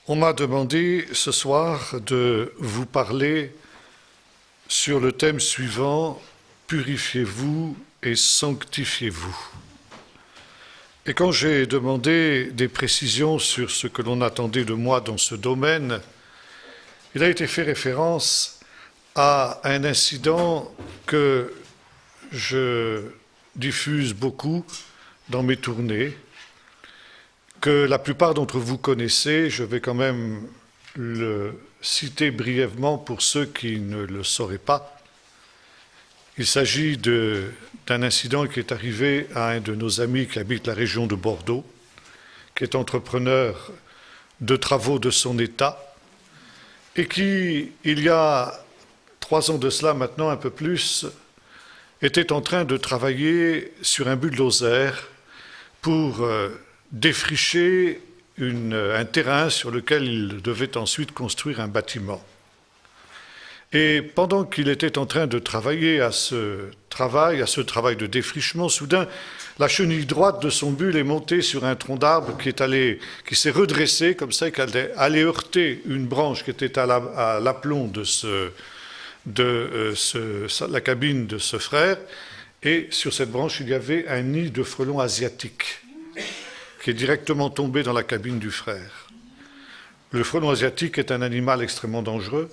On m'a demandé ce soir de vous parler sur le thème suivant, purifiez-vous et sanctifiez-vous. Et quand j'ai demandé des précisions sur ce que l'on attendait de moi dans ce domaine, il a été fait référence à un incident que je diffuse beaucoup dans mes tournées, que la plupart d'entre vous connaissez. Je vais quand même le citer brièvement pour ceux qui ne le sauraient pas. Il s'agit d'un incident qui est arrivé à un de nos amis qui habite la région de Bordeaux, qui est entrepreneur de travaux de son État, et qui, il y a 3 ans de cela maintenant, un peu plus, était en train de travailler sur un bulldozer pour défricher un terrain sur lequel il devait ensuite construire un bâtiment. Et pendant qu'il était en train de travailler à ce travail de défrichement, soudain, la chenille droite de son bulle est montée sur un tronc d'arbre qui s'est redressé comme ça, et qui allait heurter une branche qui était à l'aplomb la cabine de ce frère. Et sur cette branche, il y avait un nid de frelons asiatiques qui est directement tombé dans la cabine du frère. Le frelon asiatique est un animal extrêmement dangereux.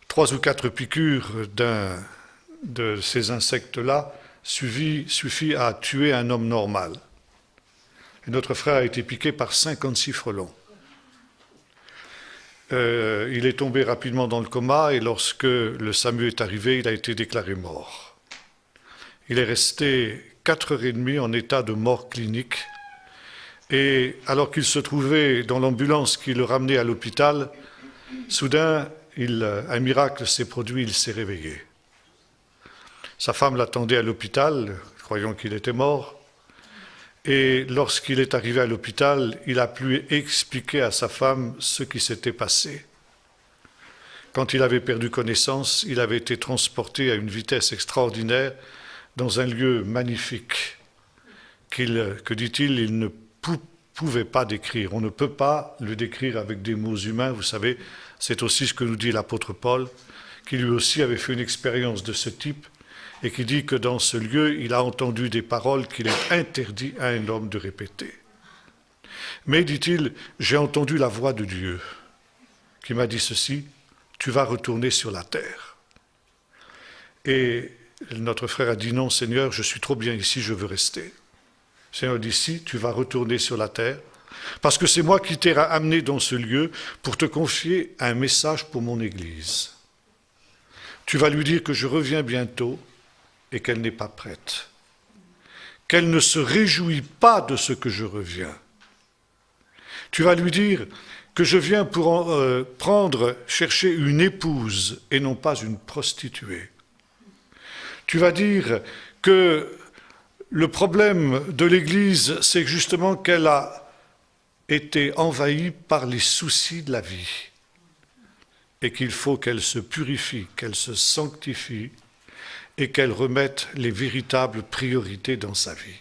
3 ou 4 piqûres de ces insectes-là suffit à tuer un homme normal. Et notre frère a été piqué par 56 frelons. Il est tombé rapidement dans le coma et lorsque le SAMU est arrivé, il a été déclaré mort. Il est resté 4h30 en état de mort clinique. Et alors qu'il se trouvait dans l'ambulance qui le ramenait à l'hôpital, soudain, un miracle s'est produit, il s'est réveillé. Sa femme l'attendait à l'hôpital, croyant qu'il était mort. Et lorsqu'il est arrivé à l'hôpital, il a pu expliquer à sa femme ce qui s'était passé. Quand il avait perdu connaissance, il avait été transporté à une vitesse extraordinaire dans un lieu magnifique que dit-il, il ne pouvait pas décrire. On ne peut pas le décrire avec des mots humains. Vous savez, c'est aussi ce que nous dit l'apôtre Paul, qui lui aussi avait fait une expérience de ce type et qui dit que dans ce lieu, il a entendu des paroles qu'il est interdit à un homme de répéter. Mais, dit-il, j'ai entendu la voix de Dieu qui m'a dit ceci, tu vas retourner sur la terre. Et notre frère a dit non, Seigneur, je suis trop bien ici, je veux rester. Le Seigneur dit, si, tu vas retourner sur la terre, parce que c'est moi qui t'ai amené dans ce lieu pour te confier un message pour mon Église. Tu vas lui dire que je reviens bientôt et qu'elle n'est pas prête, qu'elle ne se réjouit pas de ce que je reviens. Tu vas lui dire que je viens pour chercher une épouse et non pas une prostituée. Tu vas dire que le problème de l'Église, c'est justement qu'elle a été envahie par les soucis de la vie et qu'il faut qu'elle se purifie, qu'elle se sanctifie et qu'elle remette les véritables priorités dans sa vie.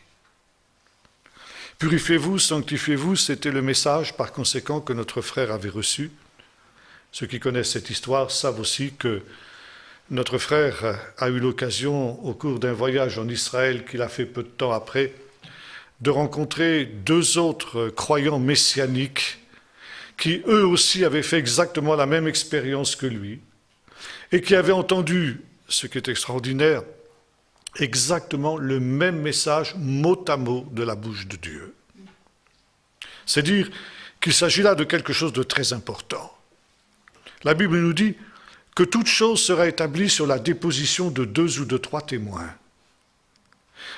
Purifiez-vous, sanctifiez-vous, c'était le message par conséquent que notre frère avait reçu. Ceux qui connaissent cette histoire savent aussi que notre frère a eu l'occasion, au cours d'un voyage en Israël qu'il a fait peu de temps après, de rencontrer 2 autres croyants messianiques qui, eux aussi, avaient fait exactement la même expérience que lui et qui avaient entendu, ce qui est extraordinaire, exactement le même message mot à mot de la bouche de Dieu. C'est dire qu'il s'agit là de quelque chose de très important. La Bible nous dit que toute chose sera établie sur la déposition de 2 ou de 3 témoins.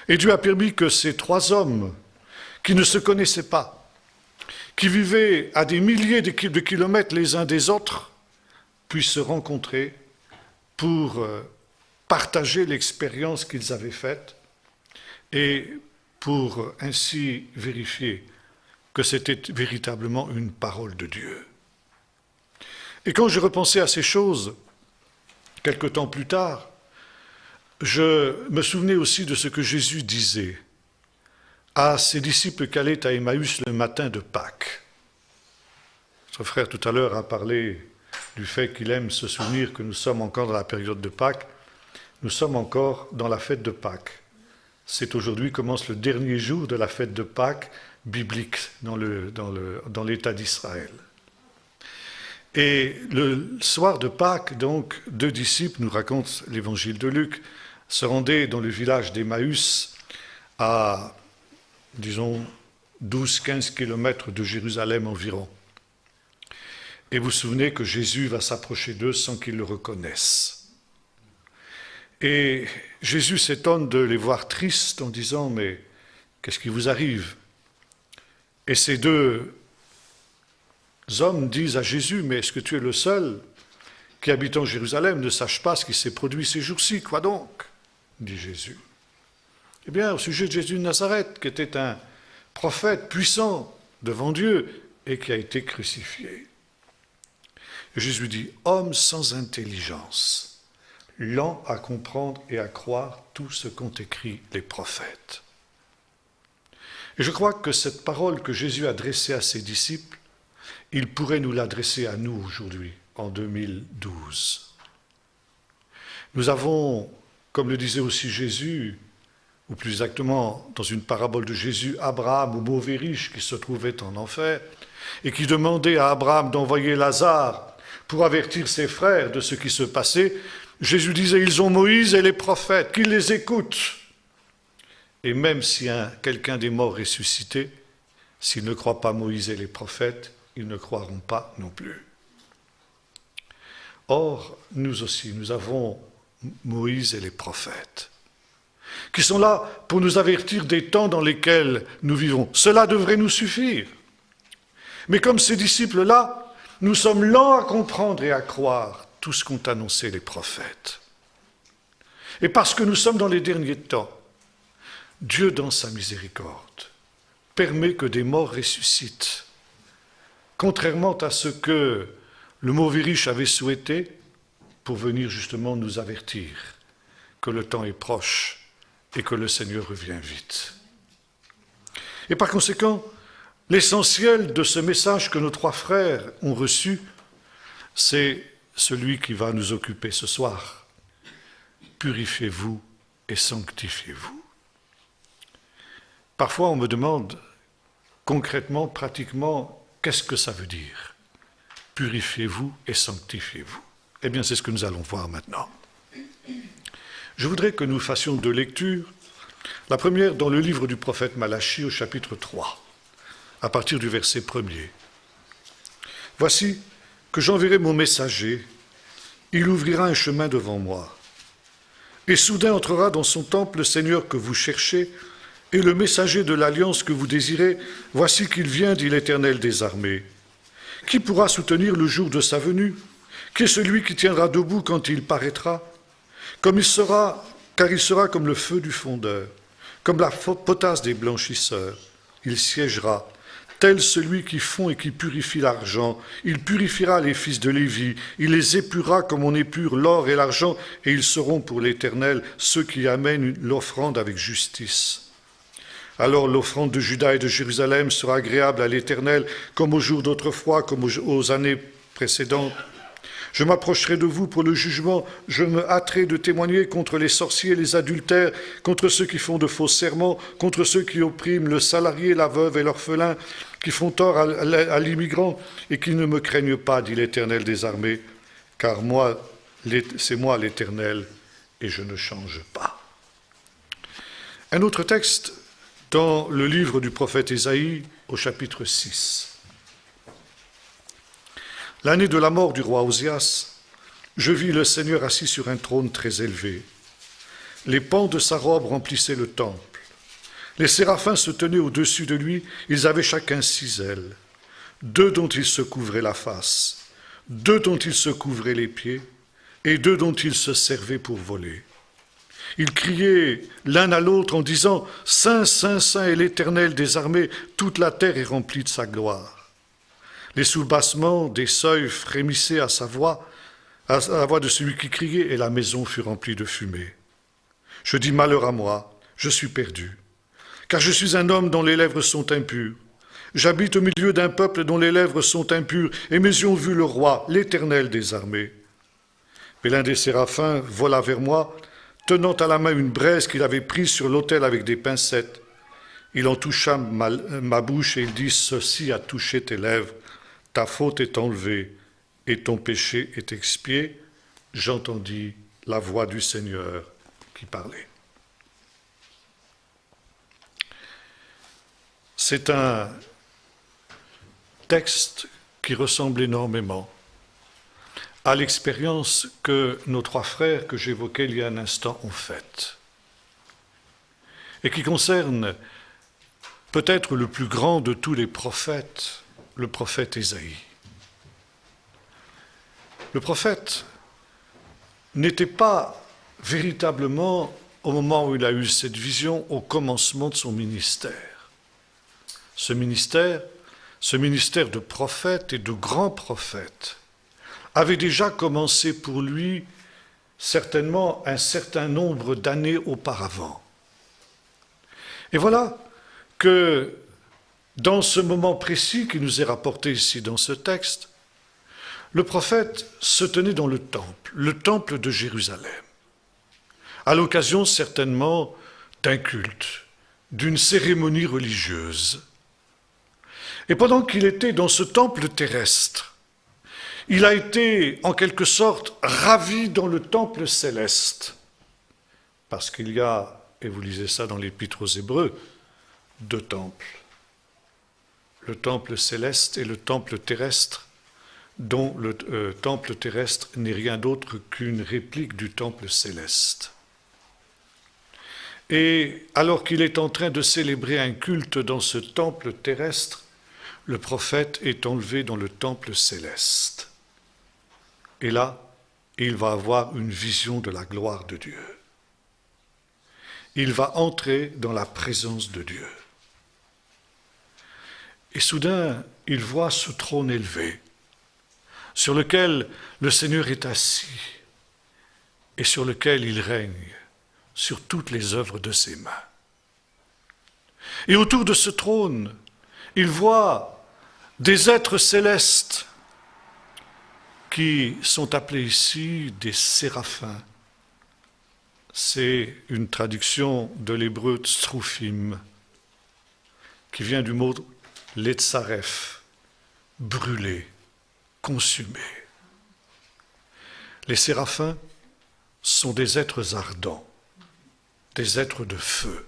Et Dieu a permis que ces 3 hommes qui ne se connaissaient pas, qui vivaient à des milliers de kilomètres les uns des autres, puissent se rencontrer pour partager l'expérience qu'ils avaient faite et pour ainsi vérifier que c'était véritablement une parole de Dieu. Et quand je repensais à ces choses, quelque temps plus tard, je me souvenais aussi de ce que Jésus disait à ses disciples qui allaient à Emmaüs le matin de Pâques. Notre frère tout à l'heure a parlé du fait qu'il aime se souvenir que nous sommes encore dans la période de Pâques. Nous sommes encore dans la fête de Pâques. C'est aujourd'hui commence le dernier jour de la fête de Pâques biblique dans l'État d'Israël. Et le soir de Pâques, donc, 2 disciples, nous raconte l'évangile de Luc, se rendaient dans le village d'Emmaüs à, disons, 12-15 kilomètres de Jérusalem environ. Et vous vous souvenez que Jésus va s'approcher d'eux sans qu'ils le reconnaissent. Et Jésus s'étonne de les voir tristes en disant « Mais qu'est-ce qui vous arrive ?» Et ces 2 hommes disent à Jésus « Mais est-ce que tu es le seul qui, habitant Jérusalem, ne sache pas ce qui s'est produit ces jours-ci? Quoi donc ?» dit Jésus. Eh bien, au sujet de Jésus de Nazareth, qui était un prophète puissant devant Dieu et qui a été crucifié. Et Jésus dit « Homme sans intelligence, lent à comprendre et à croire tout ce qu'ont écrit les prophètes. » Et je crois que cette parole que Jésus a adressée à ses disciples, il pourrait nous l'adresser à nous aujourd'hui, en 2012. Nous avons, comme le disait aussi Jésus, ou plus exactement dans une parabole de Jésus, Abraham, ou mauvais riche qui se trouvait en enfer, et qui demandait à Abraham d'envoyer Lazare pour avertir ses frères de ce qui se passait. Jésus disait, ils ont Moïse et les prophètes, qu'ils les écoutent. Et même si quelqu'un des morts ressuscité, s'ils ne croient pas Moïse et les prophètes, ils ne croiront pas non plus. Or, nous aussi, nous avons Moïse et les prophètes, qui sont là pour nous avertir des temps dans lesquels nous vivons. Cela devrait nous suffire. Mais comme ces disciples-là, nous sommes lents à comprendre et à croire tout ce qu'ont annoncé les prophètes. Et parce que nous sommes dans les derniers temps, Dieu, dans sa miséricorde, permet que des morts ressuscitent, contrairement à ce que le mauvais riche avait souhaité, pour venir justement nous avertir que le temps est proche et que le Seigneur revient vite. Et par conséquent, l'essentiel de ce message que nos 3 frères ont reçu, c'est celui qui va nous occuper ce soir. Purifiez-vous et sanctifiez-vous. Parfois, on me demande concrètement, pratiquement, qu'est-ce que ça veut dire? Purifiez-vous et sanctifiez-vous. Eh bien, c'est ce que nous allons voir maintenant. Je voudrais que nous fassions 2 lectures. La première dans le livre du prophète Malachie au chapitre 3, à partir du verset 1er. « Voici que j'enverrai mon messager, il ouvrira un chemin devant moi. Et soudain entrera dans son temple le Seigneur que vous cherchez, et le messager de l'alliance que vous désirez, voici qu'il vient, dit l'Éternel des armées. Qui pourra soutenir le jour de sa venue? Qui est celui qui tiendra debout quand il paraîtra? Car il sera comme le feu du fondeur, comme la potasse des blanchisseurs. Il siégera, tel celui qui fond et qui purifie l'argent. Il purifiera les fils de Lévi, il les épurera comme on épure l'or et l'argent, et ils seront pour l'Éternel ceux qui amènent l'offrande avec justice. Alors l'offrande de Juda et de Jérusalem sera agréable à l'Éternel, comme aux jours d'autrefois, comme aux années précédentes. Je m'approcherai de vous pour le jugement, je me hâterai de témoigner contre les sorciers, les adultères, contre ceux qui font de faux serments, contre ceux qui oppriment le salarié, la veuve et l'orphelin, qui font tort à l'immigrant et qui ne me craignent pas, dit l'Éternel des armées, car c'est moi l'Éternel et je ne change pas. Un autre texte dans le livre du prophète Ésaïe au chapitre 6. L'année de la mort du roi Osias, je vis le Seigneur assis sur un trône très élevé. Les pans de sa robe remplissaient le temple. Les séraphins se tenaient au-dessus de lui, ils avaient chacun 6 ailes, 2 dont ils se couvraient la face, 2 dont ils se couvraient les pieds, et 2 dont ils se servaient pour voler. Ils criaient l'un à l'autre en disant « Saint, Saint, Saint est l'Éternel des armées, toute la terre est remplie de sa gloire. » Les soubassements des seuils frémissaient à la voix de celui qui criait, et la maison fut remplie de fumée. Je dis « Malheur à moi, je suis perdu, car je suis un homme dont les lèvres sont impures. J'habite au milieu d'un peuple dont les lèvres sont impures, et mes yeux ont vu le roi, l'Éternel des armées. Mais l'un des séraphins vola vers moi, tenant à la main une braise qu'il avait prise sur l'autel avec des pincettes. Il en toucha ma bouche et il dit, ceci a touché tes lèvres, ta faute est enlevée et ton péché est expié. J'entendis la voix du Seigneur qui parlait. C'est un texte qui ressemble énormément à l'expérience que nos trois frères que j'évoquais il y a un instant ont faite et qui concerne peut-être le plus grand de tous les prophètes, le prophète Ésaïe. Le prophète n'était pas véritablement, au moment où il a eu cette vision, au commencement de son ministère. Ce ministère de prophète et de grand prophète avait déjà commencé pour lui certainement un certain nombre d'années auparavant. Et voilà que dans ce moment précis qui nous est rapporté ici dans ce texte, le prophète se tenait dans le temple de Jérusalem, à l'occasion certainement d'un culte, d'une cérémonie religieuse. Et pendant qu'il était dans ce temple terrestre, il a été en quelque sorte ravi dans le temple céleste, parce qu'il y a, et vous lisez ça dans l'Épître aux Hébreux, deux temples, le temple céleste et le temple terrestre, dont le temple terrestre n'est rien d'autre qu'une réplique du temple céleste. Et alors qu'il est en train de célébrer un culte dans ce temple terrestre, le prophète est enlevé dans le temple céleste. Et là, il va avoir une vision de la gloire de Dieu. Il va entrer dans la présence de Dieu. Et soudain, il voit ce trône élevé, sur lequel le Seigneur est assis et sur lequel il règne sur toutes les œuvres de ses mains. Et autour de ce trône, il voit des êtres célestes qui sont appelés ici des séraphins. C'est une traduction de l'hébreu tstroufim, qui vient du mot letzaref, brûlé, consumé. Les séraphins sont des êtres ardents, des êtres de feu,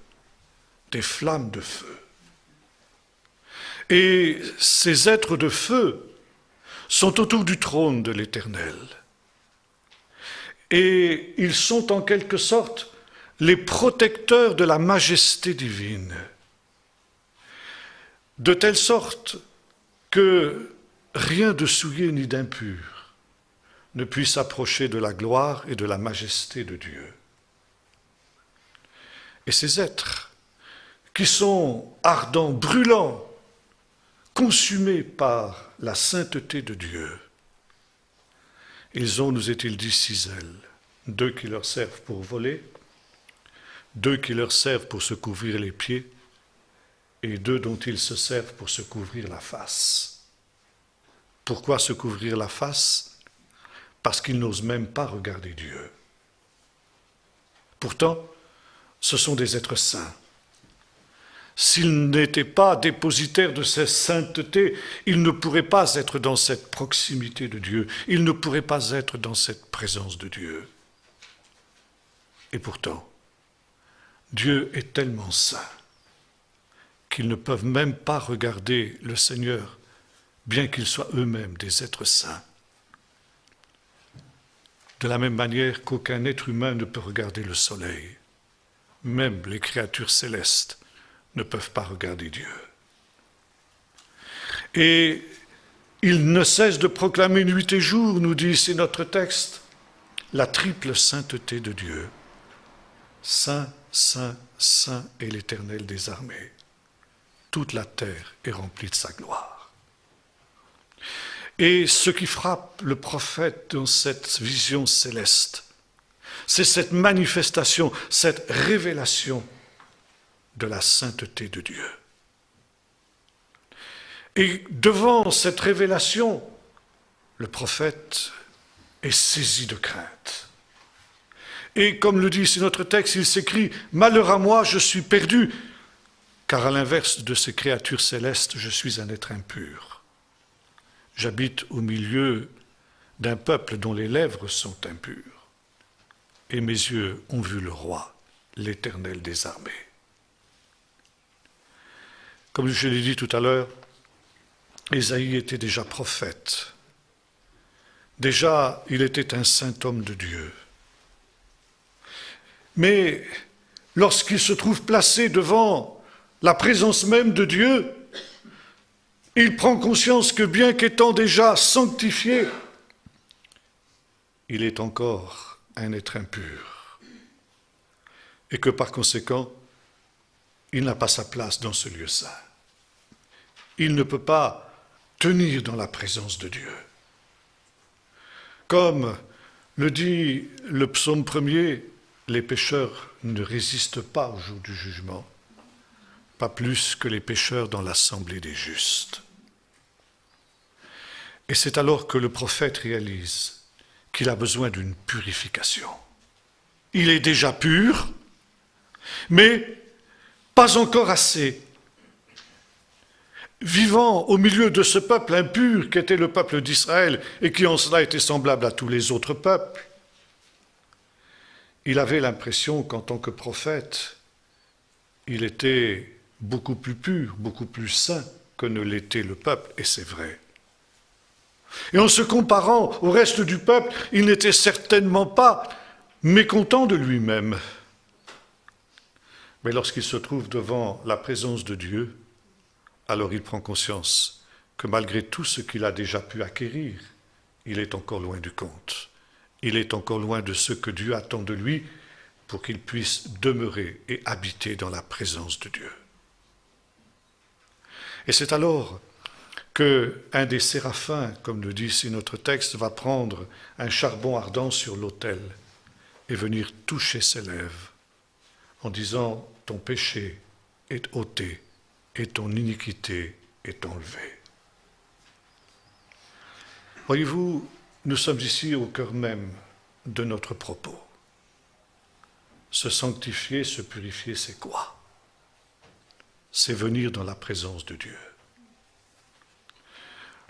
des flammes de feu. Et ces êtres de feu sont autour du trône de l'Éternel. Et ils sont en quelque sorte les protecteurs de la majesté divine, de telle sorte que rien de souillé ni d'impur ne puisse approcher de la gloire et de la majesté de Dieu. Et ces êtres qui sont ardents, brûlants, consumés par la sainteté de Dieu, ils ont, nous est-il dit, 6 ailes, 2 qui leur servent pour voler, 2 qui leur servent pour se couvrir les pieds, et 2 dont ils se servent pour se couvrir la face. Pourquoi se couvrir la face? Parce qu'ils n'osent même pas regarder Dieu. Pourtant, ce sont des êtres saints. S'ils n'étaient pas dépositaires de cette sainteté, ils ne pourraient pas être dans cette proximité de Dieu, ils ne pourraient pas être dans cette présence de Dieu. Et pourtant, Dieu est tellement saint qu'ils ne peuvent même pas regarder le Seigneur, bien qu'ils soient eux-mêmes des êtres saints. De la même manière qu'aucun être humain ne peut regarder le soleil, même les créatures célestes ne peuvent pas regarder Dieu. Et il ne cesse de proclamer nuit et jour, nous dit ici notre texte, la triple sainteté de Dieu. Saint, saint, saint est l'Éternel des armées. Toute la terre est remplie de sa gloire. Et ce qui frappe le prophète dans cette vision céleste, c'est cette manifestation, cette révélation de la sainteté de Dieu. Et devant cette révélation, le prophète est saisi de crainte. Et comme le dit ici notre texte, il s'écrie « Malheur à moi, je suis perdu, car à l'inverse de ces créatures célestes, je suis un être impur. J'habite au milieu d'un peuple dont les lèvres sont impures. Et mes yeux ont vu le roi, l'Éternel des armées. » Comme je l'ai dit tout à l'heure, Ésaïe était déjà prophète. Déjà, il était un saint homme de Dieu. Mais lorsqu'il se trouve placé devant la présence même de Dieu, il prend conscience que bien qu'étant déjà sanctifié, il est encore un être impur. Et que par conséquent, il n'a pas sa place dans ce lieu saint. Il ne peut pas tenir dans la présence de Dieu. Comme le dit le psaume 1er, les pécheurs ne résistent pas au jour du jugement, pas plus que les pécheurs dans l'assemblée des justes. Et c'est alors que le prophète réalise qu'il a besoin d'une purification. Il est déjà pur, mais pas encore assez. Vivant au milieu de ce peuple impur qu'était le peuple d'Israël et qui en cela était semblable à tous les autres peuples, il avait l'impression qu'en tant que prophète, il était beaucoup plus pur, beaucoup plus saint que ne l'était le peuple, et c'est vrai. Et en se comparant au reste du peuple, il n'était certainement pas mécontent de lui-même. Mais lorsqu'il se trouve devant la présence de Dieu, alors il prend conscience que malgré tout ce qu'il a déjà pu acquérir, il est encore loin du compte. Il est encore loin de ce que Dieu attend de lui pour qu'il puisse demeurer et habiter dans la présence de Dieu. Et c'est alors qu'un des séraphins, comme le dit ici notre texte, va prendre un charbon ardent sur l'autel et venir toucher ses lèvres en disant « Ton péché est ôté et ton iniquité est enlevée. » Voyez-vous, nous sommes ici au cœur même de notre propos. Se sanctifier, se purifier, c'est quoi? C'est venir dans la présence de Dieu.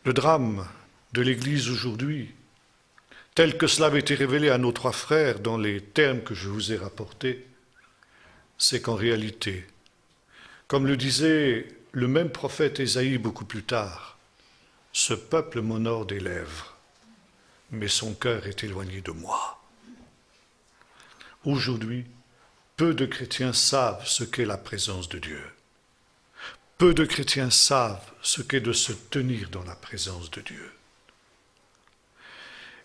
Le drame de l'Église aujourd'hui, tel que cela avait été révélé à nos trois frères dans les termes que je vous ai rapportés, c'est qu'en réalité, comme le disait le même prophète Ésaïe beaucoup plus tard, ce peuple m'honore des lèvres, mais son cœur est éloigné de moi. Aujourd'hui, peu de chrétiens savent ce qu'est la présence de Dieu. Peu de chrétiens savent ce qu'est de se tenir dans la présence de Dieu.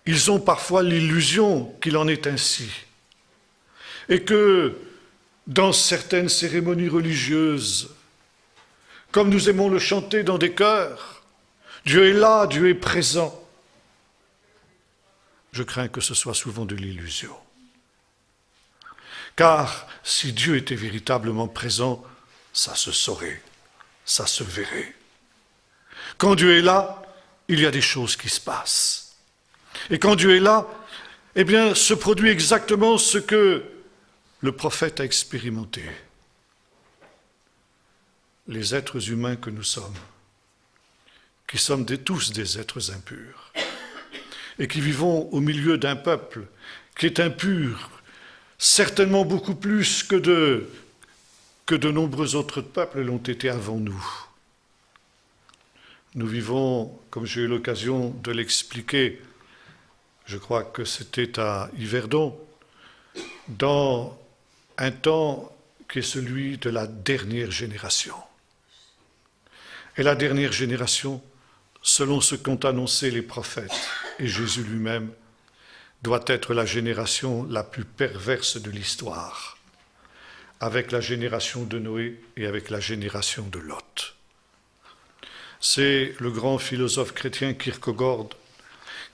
Ils ont parfois l'illusion qu'il en est ainsi, et que dans certaines cérémonies religieuses, comme nous aimons le chanter dans des chœurs, Dieu est là, Dieu est présent. Je crains que ce soit souvent de l'illusion. Car si Dieu était véritablement présent, ça se saurait, ça se verrait. Quand Dieu est là, il y a des choses qui se passent. Et quand Dieu est là, eh bien, se produit exactement ce que le prophète a expérimenté. Les êtres humains que nous sommes, qui sommes tous des êtres impurs, et qui vivons au milieu d'un peuple qui est impur, certainement beaucoup plus que de nombreux autres peuples l'ont été avant nous. Nous vivons, comme j'ai eu l'occasion de l'expliquer, je crois que c'était à Yverdon, dans un temps qui est celui de la dernière génération. Et la dernière génération, selon ce qu'ont annoncé les prophètes et Jésus lui-même, doit être la génération la plus perverse de l'histoire, avec la génération de Noé et avec la génération de Lot. C'est le grand philosophe chrétien Kierkegaard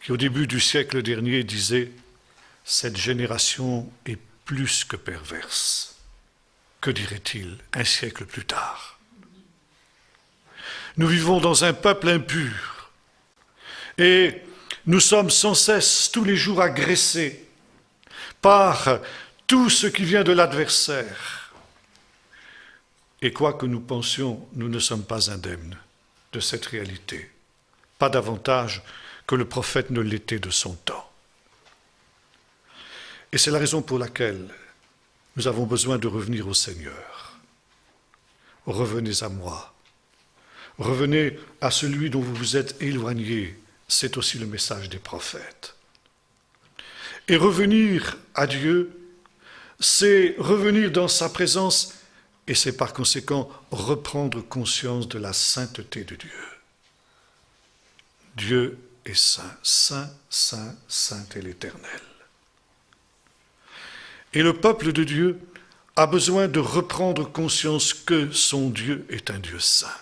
qui, au début du siècle dernier, disait « Cette génération est plus que perverse. » Que dirait-il un siècle plus tard? Nous vivons dans un peuple impur et nous sommes sans cesse, tous les jours, agressés par tout ce qui vient de l'adversaire. Et quoi que nous pensions, nous ne sommes pas indemnes de cette réalité, pas davantage que le prophète ne l'était de son temps. Et c'est la raison pour laquelle nous avons besoin de revenir au Seigneur. Revenez à moi. Revenez à celui dont vous vous êtes éloignés. C'est aussi le message des prophètes. Et revenir à Dieu, c'est revenir dans sa présence et c'est par conséquent reprendre conscience de la sainteté de Dieu. Dieu est saint, saint, saint, saint est l'Éternel. Et le peuple de Dieu a besoin de reprendre conscience que son Dieu est un Dieu saint.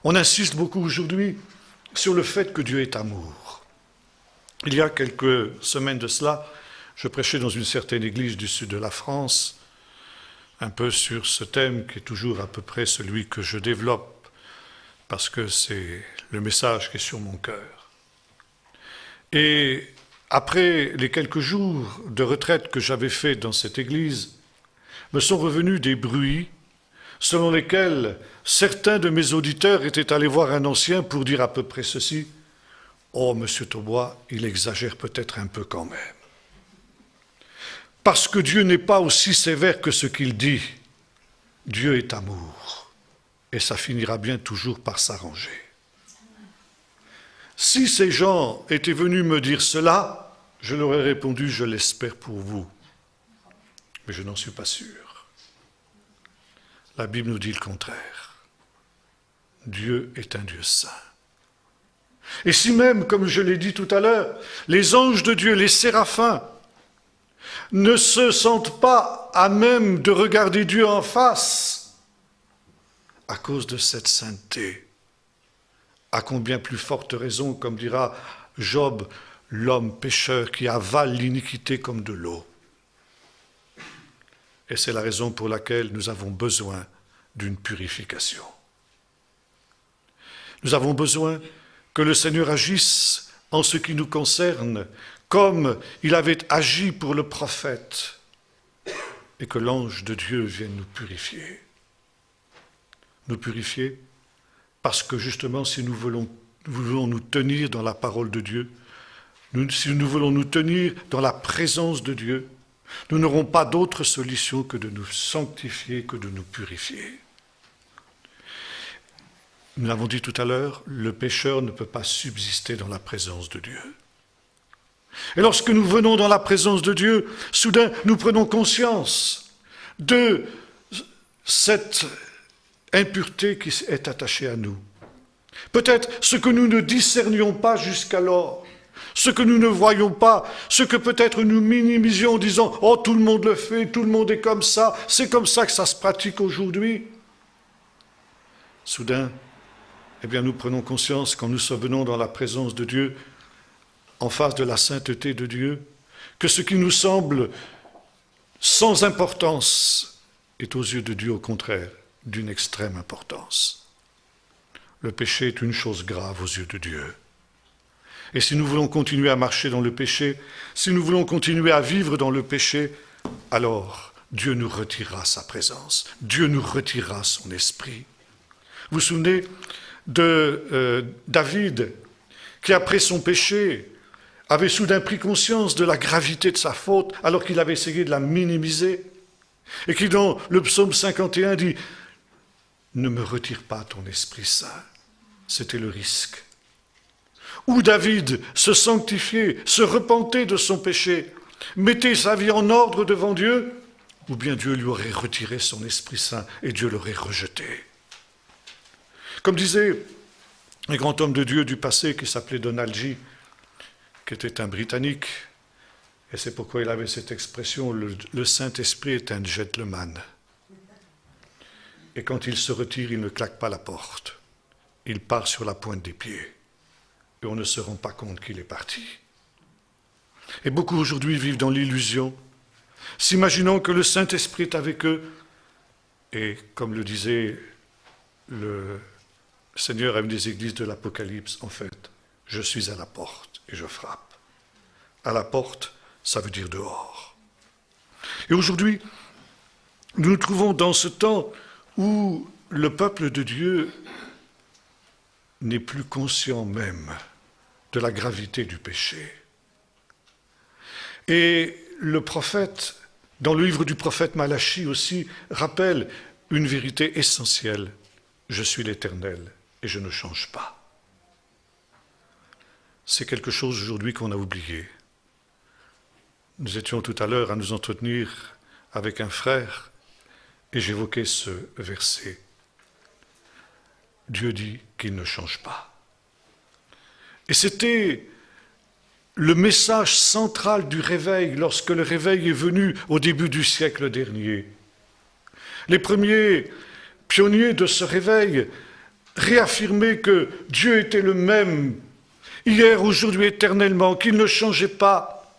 On insiste beaucoup aujourd'hui sur le fait que Dieu est amour. Il y a quelques semaines de cela, je prêchais dans une certaine église du sud de la France, un peu sur ce thème qui est toujours à peu près celui que je développe, parce que c'est le message qui est sur mon cœur. Et après les quelques jours de retraite que j'avais fait dans cette église, me sont revenus des bruits selon lesquels certains de mes auditeurs étaient allés voir un ancien pour dire à peu près ceci: « Oh, monsieur Taubois, il exagère peut-être un peu quand même. Parce que Dieu n'est pas aussi sévère que ce qu'il dit. Dieu est amour, et ça finira bien toujours par s'arranger. » Si ces gens étaient venus me dire cela, je leur ai répondu: « Je l'espère pour vous. » Mais je n'en suis pas sûr. La Bible nous dit le contraire. Dieu est un Dieu saint. Et si même, comme je l'ai dit tout à l'heure, les anges de Dieu, les séraphins, ne se sentent pas à même de regarder Dieu en face à cause de cette sainteté, à combien plus forte raison, comme dira Job, l'homme pécheur qui avale l'iniquité comme de l'eau. Et c'est la raison pour laquelle nous avons besoin d'une purification. Nous avons besoin que le Seigneur agisse en ce qui nous concerne, comme il avait agi pour le prophète, et que l'ange de Dieu vienne nous purifier. Nous purifier parce que justement, si nous voulons nous tenir dans la parole de Dieu, si nous voulons nous tenir dans la présence de Dieu, nous n'aurons pas d'autre solution que de nous sanctifier, que de nous purifier. Nous l'avons dit tout à l'heure, le pécheur ne peut pas subsister dans la présence de Dieu. Et lorsque nous venons dans la présence de Dieu, soudain nous prenons conscience de cette impureté qui est attachée à nous. Peut-être ce que nous ne discernions pas jusqu'alors, ce que nous ne voyons pas, ce que peut-être nous minimisions en disant « Oh, tout le monde le fait, tout le monde est comme ça, c'est comme ça que ça se pratique aujourd'hui. » Soudain, eh bien, nous prenons conscience, quand nous venons dans la présence de Dieu, en face de la sainteté de Dieu, que ce qui nous semble sans importance est aux yeux de Dieu, au contraire, d'une extrême importance. Le péché est une chose grave aux yeux de Dieu. Et si nous voulons continuer à marcher dans le péché, si nous voulons continuer à vivre dans le péché, alors Dieu nous retirera sa présence, Dieu nous retirera son esprit. Vous vous souvenez de David, qui après son péché avait soudain pris conscience de la gravité de sa faute, alors qu'il avait essayé de la minimiser, et qui dans le psaume 51 dit « Ne me retire pas ton Esprit Saint ». C'était le risque. Ou David se sanctifiait, se repentait de son péché, mettait sa vie en ordre devant Dieu, ou bien Dieu lui aurait retiré son Esprit Saint et Dieu l'aurait rejeté. Comme disait un grand homme de Dieu du passé qui s'appelait Donald G., qui était un Britannique, et c'est pourquoi il avait cette expression, le Saint-Esprit est un gentleman. Et quand il se retire, il ne claque pas la porte. Il part sur la pointe des pieds. Et on ne se rend pas compte qu'il est parti. Et beaucoup aujourd'hui vivent dans l'illusion, s'imaginant que le Saint-Esprit est avec eux. Et comme le disait le Seigneur à une des églises de l'Apocalypse, en fait, je suis à la porte et je frappe. À la porte, ça veut dire dehors. Et aujourd'hui, nous nous trouvons dans ce temps où le peuple de Dieu n'est plus conscient même de la gravité du péché. Et le prophète, dans le livre du prophète Malachie aussi, rappelle une vérité essentielle. Je suis l'Éternel et je ne change pas. C'est quelque chose aujourd'hui qu'on a oublié. Nous étions tout à l'heure à nous entretenir avec un frère et j'évoquais ce verset. Dieu dit qu'il ne change pas. Et c'était le message central du réveil, lorsque le réveil est venu au début du siècle dernier. Les premiers pionniers de ce réveil réaffirmaient que Dieu était le même, hier, aujourd'hui, éternellement, qu'il ne changeait pas,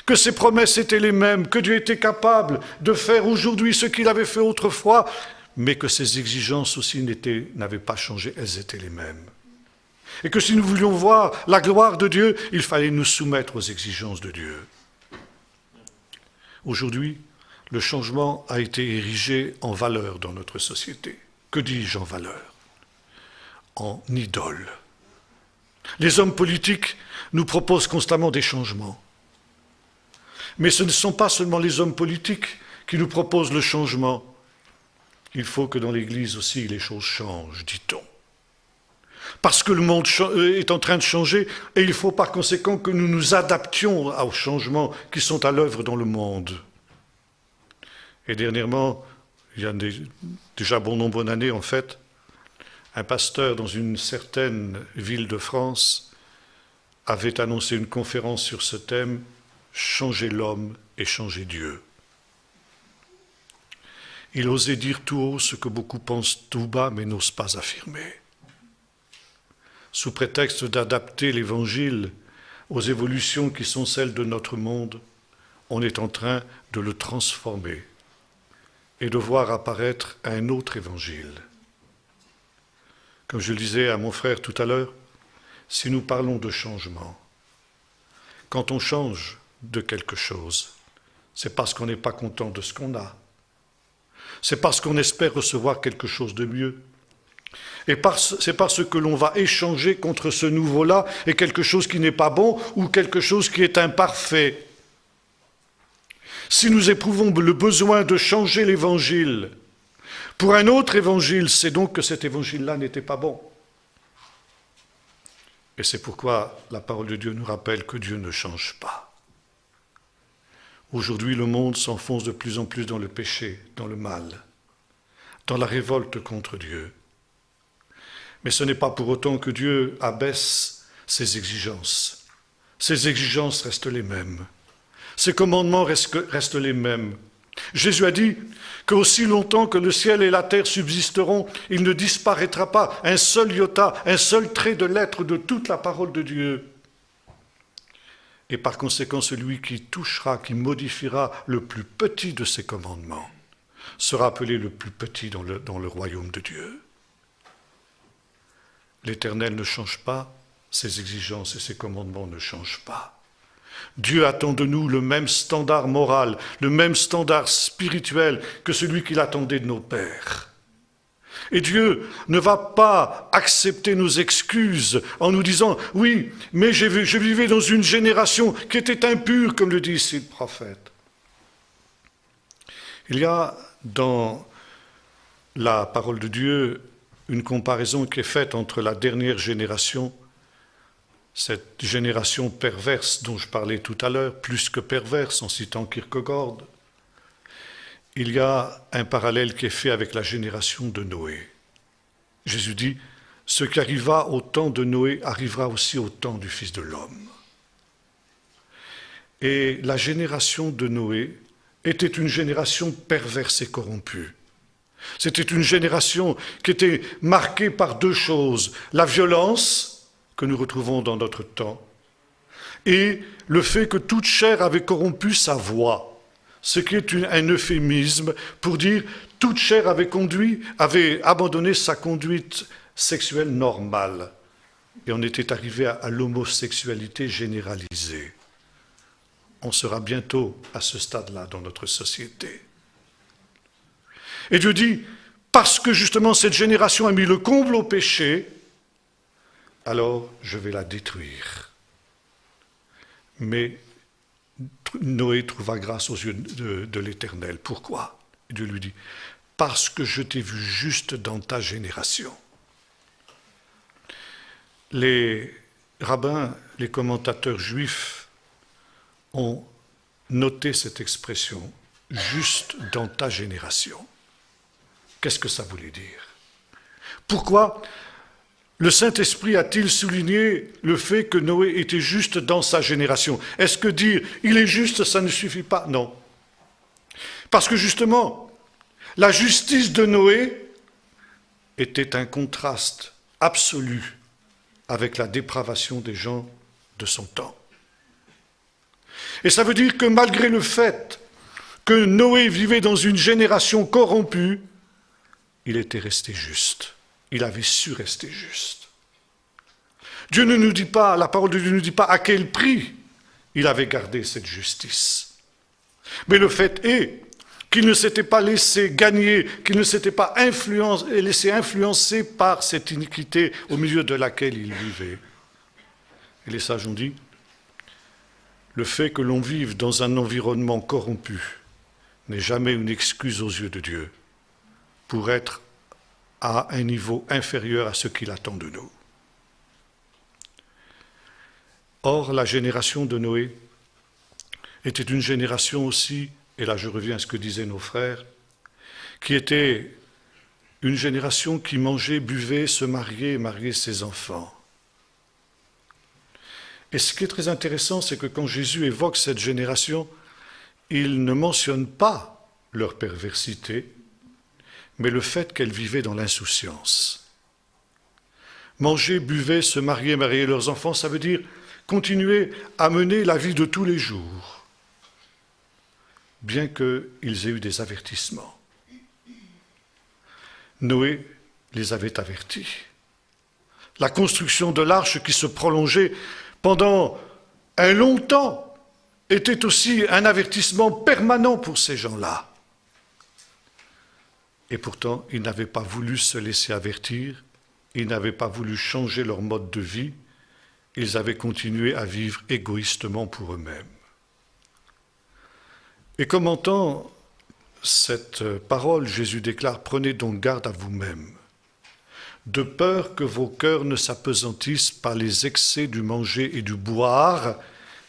que ses promesses étaient les mêmes, que Dieu était capable de faire aujourd'hui ce qu'il avait fait autrefois, mais que ses exigences aussi n'avaient pas changé, elles étaient les mêmes. Et que si nous voulions voir la gloire de Dieu, il fallait nous soumettre aux exigences de Dieu. Aujourd'hui, le changement a été érigé en valeur dans notre société. Que dis-je en valeur? En idole. Les hommes politiques nous proposent constamment des changements. Mais ce ne sont pas seulement les hommes politiques qui nous proposent le changement. Il faut que dans l'Église aussi les choses changent, dit-on. Parce que le monde est en train de changer et il faut par conséquent que nous nous adaptions aux changements qui sont à l'œuvre dans le monde. Et dernièrement, il y a déjà bon nombre d'années en fait, un pasteur dans une certaine ville de France avait annoncé une conférence sur ce thème « Changer l'homme et changer Dieu ». Il osait dire tout haut ce que beaucoup pensent tout bas mais n'osent pas affirmer. Sous prétexte d'adapter l'Évangile aux évolutions qui sont celles de notre monde, on est en train de le transformer et de voir apparaître un autre Évangile. Comme je le disais à mon frère tout à l'heure, si nous parlons de changement, quand on change de quelque chose, c'est parce qu'on n'est pas content de ce qu'on a. C'est parce qu'on espère recevoir quelque chose de mieux. Et c'est parce que l'on va échanger contre ce nouveau-là et quelque chose qui n'est pas bon ou quelque chose qui est imparfait. Si nous éprouvons le besoin de changer l'évangile pour un autre évangile, c'est donc que cet évangile-là n'était pas bon. Et c'est pourquoi la parole de Dieu nous rappelle que Dieu ne change pas. Aujourd'hui, le monde s'enfonce de plus en plus dans le péché, dans le mal, dans la révolte contre Dieu. Mais ce n'est pas pour autant que Dieu abaisse ses exigences. Ses exigences restent les mêmes. Ses commandements restent les mêmes. Jésus a dit qu'aussi longtemps que le ciel et la terre subsisteront, il ne disparaîtra pas un seul iota, un seul trait de lettre de toute la parole de Dieu. Et par conséquent, celui qui touchera, qui modifiera le plus petit de ses commandements, sera appelé le plus petit dans le royaume de Dieu. L'Éternel ne change pas, ses exigences et ses commandements ne changent pas. Dieu attend de nous le même standard moral, le même standard spirituel que celui qu'il attendait de nos pères. Et Dieu ne va pas accepter nos excuses en nous disant « Oui, mais je vivais dans une génération qui était impure », comme le dit ici le prophète. Il y a dans la parole de Dieu une comparaison qui est faite entre la dernière génération, cette génération perverse dont je parlais tout à l'heure, plus que perverse en citant Kierkegaard. Il y a un parallèle qui est fait avec la génération de Noé. Jésus dit, ce qui arriva au temps de Noé arrivera aussi au temps du Fils de l'homme. Et la génération de Noé était une génération perverse et corrompue. C'était une génération qui était marquée par deux choses, la violence que nous retrouvons dans notre temps et le fait que toute chair avait corrompu sa voix, ce qui est un euphémisme pour dire toute chair avait abandonné sa conduite sexuelle normale. Et on était arrivé à l'homosexualité généralisée. On sera bientôt à ce stade-là dans notre société. Et Dieu dit, parce que justement cette génération a mis le comble au péché, alors je vais la détruire. Mais Noé trouva grâce aux yeux de l'Éternel. Pourquoi? Dieu lui dit, parce que je t'ai vu juste dans ta génération. Les rabbins, les commentateurs juifs ont noté cette expression, juste dans ta génération. Qu'est-ce que ça voulait dire? Pourquoi le Saint-Esprit a-t-il souligné le fait que Noé était juste dans sa génération? Est-ce que dire il est juste, ça ne suffit pas? Non. Parce que justement, la justice de Noé était un contraste absolu avec la dépravation des gens de son temps. Et ça veut dire que malgré le fait que Noé vivait dans une génération corrompue, il était resté juste. Il avait su rester juste. Dieu ne nous dit pas, la parole de Dieu ne nous dit pas à quel prix il avait gardé cette justice. Mais le fait est qu'il ne s'était pas laissé gagner, qu'il ne s'était pas laissé influencer par cette iniquité au milieu de laquelle il vivait. Et les sages ont dit, le fait que l'on vive dans un environnement corrompu n'est jamais une excuse aux yeux de Dieu pour être à un niveau inférieur à ce qu'il attend de nous. Or, la génération de Noé était une génération aussi, et là je reviens à ce que disaient nos frères, qui était une génération qui mangeait, buvait, se mariait et mariait ses enfants. Et ce qui est très intéressant, c'est que quand Jésus évoque cette génération, il ne mentionne pas leur perversité, mais le fait qu'elle vivait dans l'insouciance. Manger, buvait, se marier, marier leurs enfants, ça veut dire continuer à mener la vie de tous les jours, bien qu'ils aient eu des avertissements. Noé les avait avertis. La construction de l'arche qui se prolongeait pendant un long temps était aussi un avertissement permanent pour ces gens-là. Et pourtant, ils n'avaient pas voulu se laisser avertir, ils n'avaient pas voulu changer leur mode de vie, ils avaient continué à vivre égoïstement pour eux-mêmes. Et commentant cette parole, Jésus déclare, « Prenez donc garde à vous-même, de peur que vos cœurs ne s'appesantissent par les excès du manger et du boire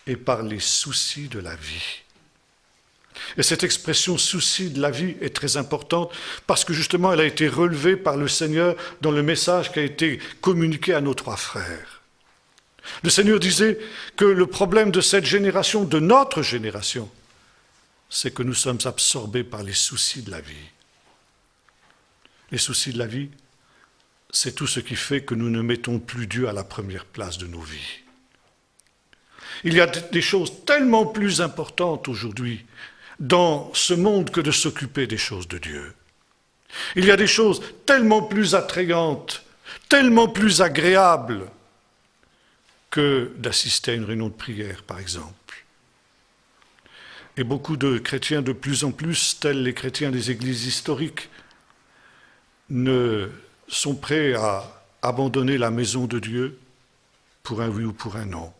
et par les soucis de la vie. » Et cette expression « souci de la vie » est très importante parce que justement elle a été relevée par le Seigneur dans le message qui a été communiqué à nos trois frères. Le Seigneur disait que le problème de cette génération, de notre génération, c'est que nous sommes absorbés par les soucis de la vie. Les soucis de la vie, c'est tout ce qui fait que nous ne mettons plus Dieu à la première place de nos vies. Il y a des choses tellement plus importantes aujourd'hui dans ce monde que de s'occuper des choses de Dieu. Il y a des choses tellement plus attrayantes, tellement plus agréables que d'assister à une réunion de prière, par exemple. Et beaucoup de chrétiens, de plus en plus, tels les chrétiens des églises historiques, ne sont prêts à abandonner la maison de Dieu pour un oui ou pour un non.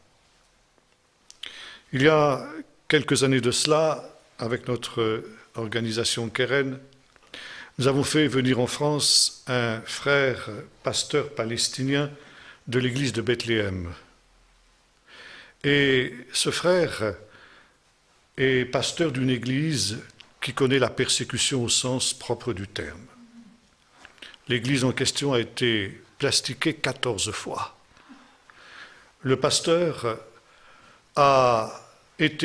Il y a quelques années de cela, avec notre organisation Keren, nous avons fait venir en France un frère pasteur palestinien de l'église de Bethléem. Et ce frère est pasteur d'une église qui connaît la persécution au sens propre du terme. L'église en question a été plastiquée 14 fois. Le pasteur est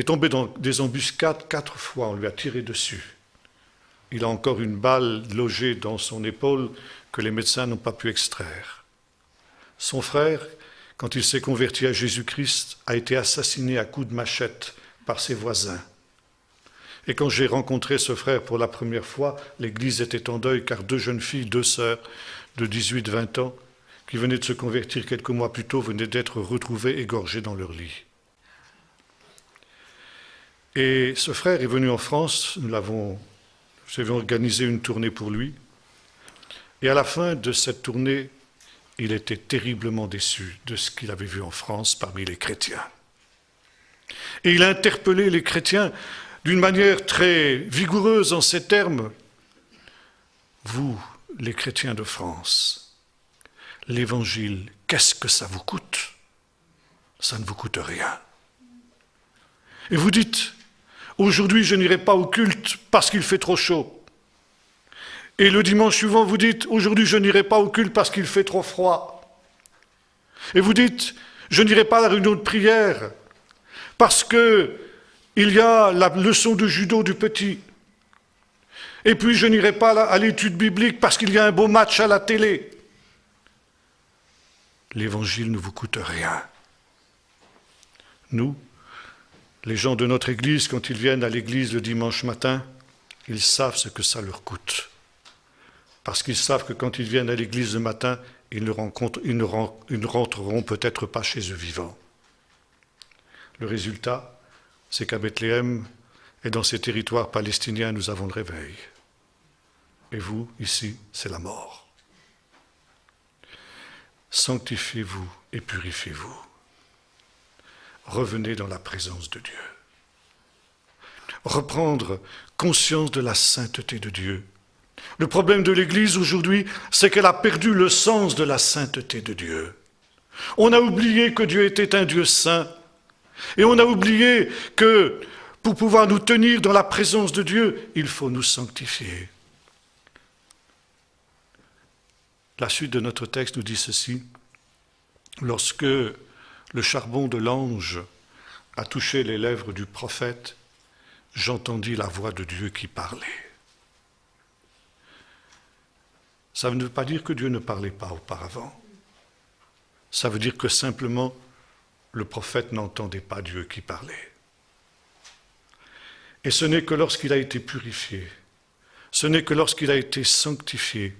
tombé dans des embuscades 4 fois, on lui a tiré dessus. Il a encore une balle logée dans son épaule que les médecins n'ont pas pu extraire. Son frère, quand il s'est converti à Jésus-Christ, a été assassiné à coups de machette par ses voisins. Et quand j'ai rencontré ce frère pour la première fois, l'église était en deuil car deux jeunes filles, deux sœurs de 18-20 ans, qui venaient de se convertir quelques mois plus tôt, venaient d'être retrouvées égorgées dans leur lit. Et ce frère est venu en France, nous avons organisé une tournée pour lui. Et à la fin de cette tournée, il était terriblement déçu de ce qu'il avait vu en France parmi les chrétiens. Et il a interpellé les chrétiens d'une manière très vigoureuse en ces termes. Vous, les chrétiens de France, l'évangile, qu'est-ce que ça vous coûte? Ça ne vous coûte rien. Et vous dites, aujourd'hui je n'irai pas au culte parce qu'il fait trop chaud. Et le dimanche suivant, vous dites, aujourd'hui je n'irai pas au culte parce qu'il fait trop froid. Et vous dites, je n'irai pas à la réunion de prière parce qu'il y a la leçon de judo du petit. Et puis je n'irai pas à l'étude biblique parce qu'il y a un beau match à la télé. L'évangile ne vous coûte rien. Nous, les gens de notre église, quand ils viennent à l'église le dimanche matin, ils savent ce que ça leur coûte. Parce qu'ils savent que quand ils viennent à l'église le matin, ils ne rentreront peut-être pas chez eux vivants. Le résultat, c'est qu'à Bethléem et dans ces territoires palestiniens, nous avons le réveil. Et vous, ici, c'est la mort. Sanctifiez-vous et purifiez-vous. Revenez dans la présence de Dieu. Reprendre conscience de la sainteté de Dieu. Le problème de l'Église aujourd'hui, c'est qu'elle a perdu le sens de la sainteté de Dieu. On a oublié que Dieu était un Dieu saint. Et on a oublié que pour pouvoir nous tenir dans la présence de Dieu, il faut nous sanctifier. La suite de notre texte nous dit ceci. Lorsque le charbon de l'ange a touché les lèvres du prophète, j'entendis la voix de Dieu qui parlait. Ça ne veut pas dire que Dieu ne parlait pas auparavant. Ça veut dire que simplement, le prophète n'entendait pas Dieu qui parlait. Et ce n'est que lorsqu'il a été purifié, ce n'est que lorsqu'il a été sanctifié,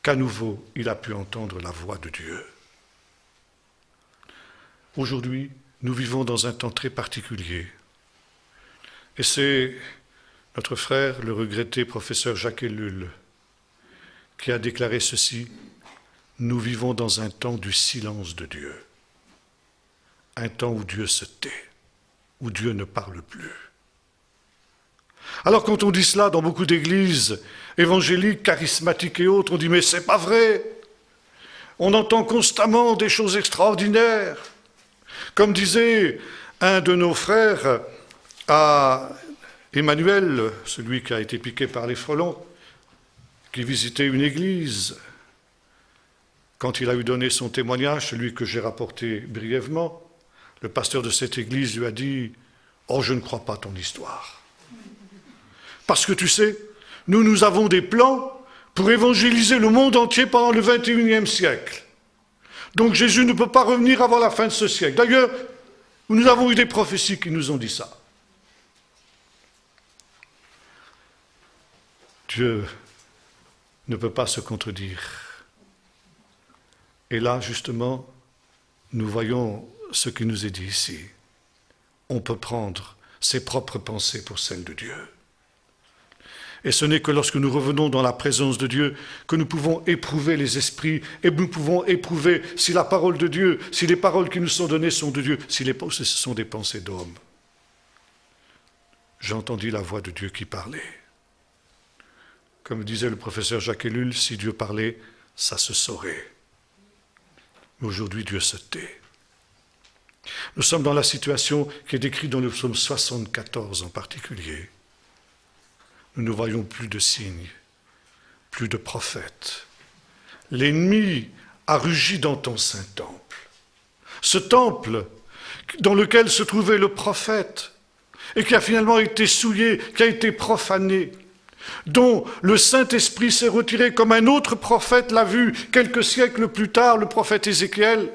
qu'à nouveau, il a pu entendre la voix de Dieu. Aujourd'hui, nous vivons dans un temps très particulier. Et c'est notre frère, le regretté professeur Jacques Ellul, qui a déclaré ceci, « Nous vivons dans un temps du silence de Dieu, un temps où Dieu se tait, où Dieu ne parle plus. » Alors quand on dit cela dans beaucoup d'églises évangéliques, charismatiques et autres, on dit « Mais c'est pas vrai ! On entend constamment des choses extraordinaires. » Comme disait un de nos frères à Emmanuel, celui qui a été piqué par les frelons, qui visitait une église. Quand il a eu donné son témoignage, celui que j'ai rapporté brièvement, le pasteur de cette église lui a dit « Oh, je ne crois pas ton histoire. Parce que tu sais, nous avons des plans pour évangéliser le monde entier pendant le 21e siècle. Donc Jésus ne peut pas revenir avant la fin de ce siècle. D'ailleurs, nous avons eu des prophéties qui nous ont dit ça. » Dieu ne peut pas se contredire. Et là, justement, nous voyons ce qui nous est dit ici. On peut prendre ses propres pensées pour celles de Dieu. Et ce n'est que lorsque nous revenons dans la présence de Dieu que nous pouvons éprouver les esprits et nous pouvons éprouver si la parole de Dieu, si les paroles qui nous sont données sont de Dieu, si ce sont des pensées d'hommes. J'ai entendu la voix de Dieu qui parlait. Comme disait le professeur Jacques Ellul, si Dieu parlait, ça se saurait. Mais aujourd'hui, Dieu se tait. Nous sommes dans la situation qui est décrite dans le psaume 74 en particulier. Nous ne voyons plus de signes, plus de prophètes. L'ennemi a rugi dans ton saint temple. Ce temple dans lequel se trouvait le prophète et qui a finalement été souillé, qui a été profané, dont le Saint-Esprit s'est retiré comme un autre prophète l'a vu quelques siècles plus tard, le prophète Ézéchiel,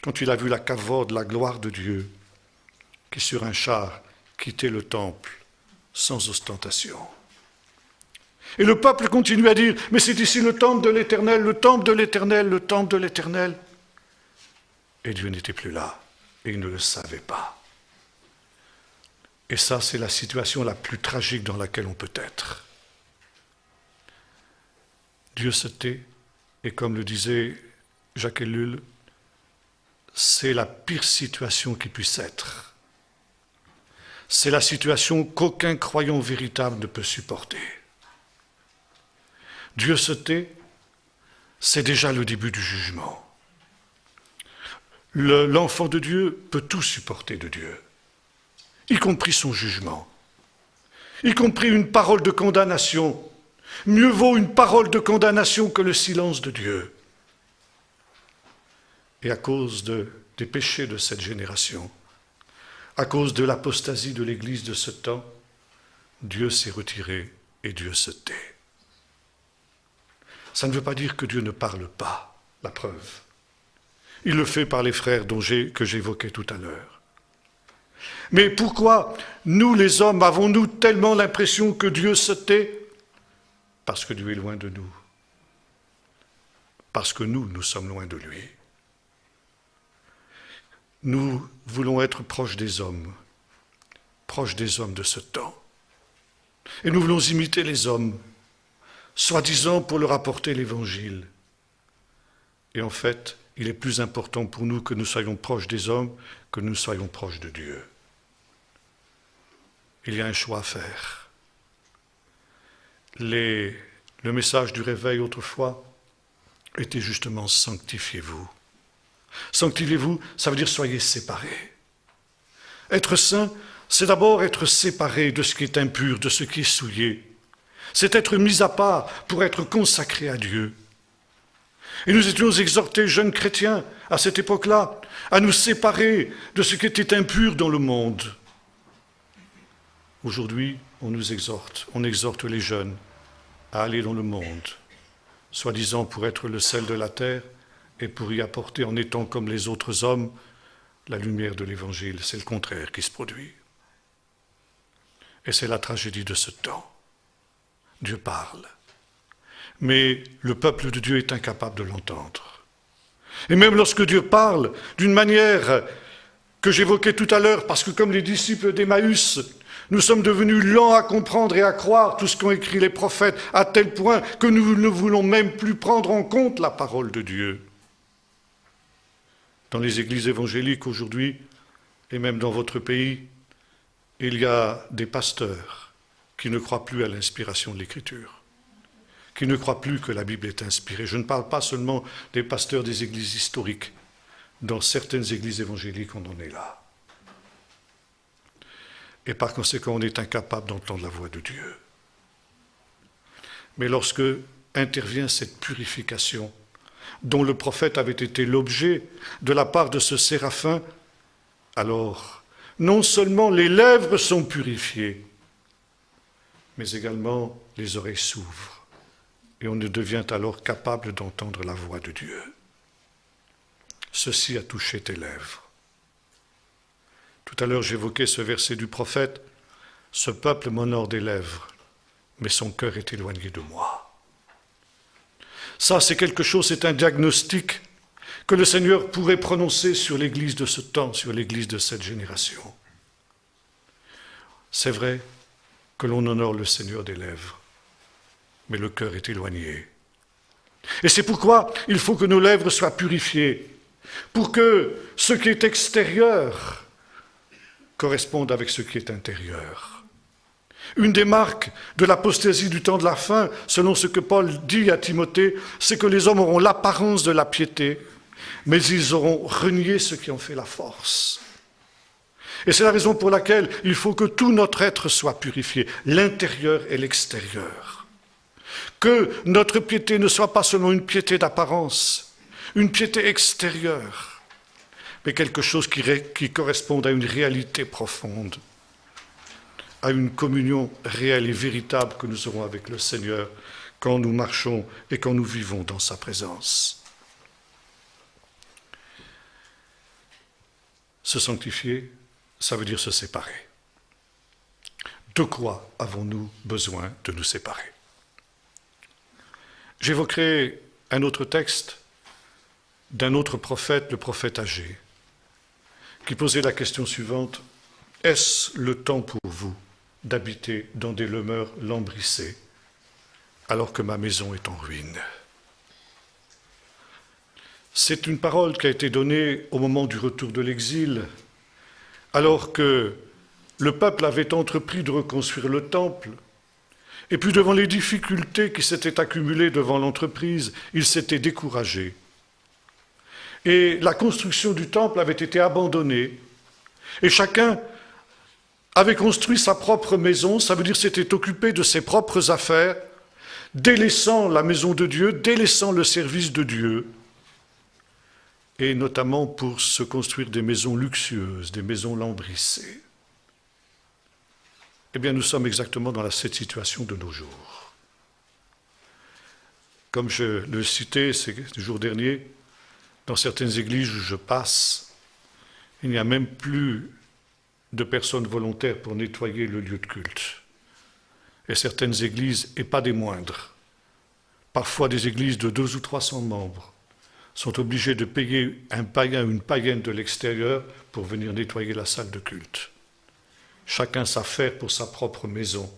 quand il a vu la cavode, la gloire de Dieu, qui sur un char quitter le temple sans ostentation. Et le peuple continue à dire, mais c'est ici le temple de l'Éternel, le temple de l'Éternel, le temple de l'Éternel. Et Dieu n'était plus là, et il ne le savait pas. Et ça, c'est la situation la plus tragique dans laquelle on peut être. Dieu se tait, et comme le disait Jacques Ellul, c'est la pire situation qui puisse être. C'est la situation qu'aucun croyant véritable ne peut supporter. Dieu se tait, c'est déjà le début du jugement. L'enfant de Dieu peut tout supporter de Dieu, y compris son jugement, y compris une parole de condamnation. Mieux vaut une parole de condamnation que le silence de Dieu. Et à cause des péchés de cette génération, à cause de l'apostasie de l'Église de ce temps, Dieu s'est retiré et Dieu se tait. Ça ne veut pas dire que Dieu ne parle pas, la preuve. Il le fait par les frères que j'évoquais tout à l'heure. Mais pourquoi, nous les hommes, avons-nous tellement l'impression que Dieu se tait ? Parce que Dieu est loin de nous. Parce que nous sommes loin de lui. Nous voulons être proches des hommes de ce temps. Et nous voulons imiter les hommes, soi-disant pour leur apporter l'Évangile. Et en fait, il est plus important pour nous que nous soyons proches des hommes que nous soyons proches de Dieu. Il y a un choix à faire. Le message du réveil autrefois était justement « sanctifiez-vous ». Sanctifiez-vous, ça veut dire soyez séparés. Être saint, c'est d'abord être séparé de ce qui est impur, de ce qui est souillé. C'est être mis à part pour être consacré à Dieu. Et nous étions exhortés, jeunes chrétiens, à cette époque-là, à nous séparer de ce qui était impur dans le monde. Aujourd'hui, on exhorte les jeunes à aller dans le monde, soi-disant pour être le sel de la terre et pour y apporter, en étant comme les autres hommes, la lumière de l'Évangile. C'est le contraire qui se produit. Et c'est la tragédie de ce temps. Dieu parle. Mais le peuple de Dieu est incapable de l'entendre. Et même lorsque Dieu parle d'une manière que j'évoquais tout à l'heure, parce que comme les disciples d'Emmaüs, nous sommes devenus lents à comprendre et à croire tout ce qu'ont écrit les prophètes, à tel point que nous ne voulons même plus prendre en compte la parole de Dieu. Dans les églises évangéliques aujourd'hui, et même dans votre pays, il y a des pasteurs qui ne croient plus à l'inspiration de l'Écriture, qui ne croient plus que la Bible est inspirée. Je ne parle pas seulement des pasteurs des églises historiques. Dans certaines églises évangéliques, on en est là. Et par conséquent, on est incapable d'entendre la voix de Dieu. Mais lorsque intervient cette purification, dont le prophète avait été l'objet de la part de ce séraphin, alors, non seulement les lèvres sont purifiées, mais également les oreilles s'ouvrent, et on ne devient alors capable d'entendre la voix de Dieu. Ceci a touché tes lèvres. Tout à l'heure, j'évoquais ce verset du prophète, « Ce peuple m'honore des lèvres, mais son cœur est éloigné de moi. » Ça, c'est quelque chose, c'est un diagnostic que le Seigneur pourrait prononcer sur l'Église de ce temps, sur l'Église de cette génération. C'est vrai que l'on honore le Seigneur des lèvres, mais le cœur est éloigné. Et c'est pourquoi il faut que nos lèvres soient purifiées, pour que ce qui est extérieur corresponde avec ce qui est intérieur. Une des marques de l'apostasie du temps de la fin, selon ce que Paul dit à Timothée, c'est que les hommes auront l'apparence de la piété, mais ils auront renié ce qui en fait la force. Et c'est la raison pour laquelle il faut que tout notre être soit purifié, l'intérieur et l'extérieur. Que notre piété ne soit pas seulement une piété d'apparence, une piété extérieure, mais quelque chose qui corresponde à une réalité profonde, à une communion réelle et véritable que nous aurons avec le Seigneur quand nous marchons et quand nous vivons dans sa présence. Se sanctifier, ça veut dire se séparer. De quoi avons-nous besoin de nous séparer? J'évoquerai un autre texte d'un autre prophète, le prophète Agé, qui posait la question suivante: est-ce le temps pour vous d'habiter dans des demeures lambrissées, alors que ma maison est en ruine? C'est une parole qui a été donnée au moment du retour de l'exil, alors que le peuple avait entrepris de reconstruire le temple, et puis devant les difficultés qui s'étaient accumulées devant l'entreprise, il s'était découragé. Et la construction du temple avait été abandonnée, et chacun avait construit sa propre maison, ça veut dire s'était occupé de ses propres affaires, délaissant la maison de Dieu, délaissant le service de Dieu, et notamment pour se construire des maisons luxueuses, des maisons lambrissées. Eh bien, nous sommes exactement dans cette situation de nos jours. Comme je le citais ces jours derniers, dans certaines églises où je passe, il n'y a même plus de personnes volontaires pour nettoyer le lieu de culte. Et certaines églises, et pas des moindres, parfois des églises de 200 ou 300 membres, sont obligées de payer un païen ou une païenne de l'extérieur pour venir nettoyer la salle de culte. Chacun s'affaire pour sa propre maison,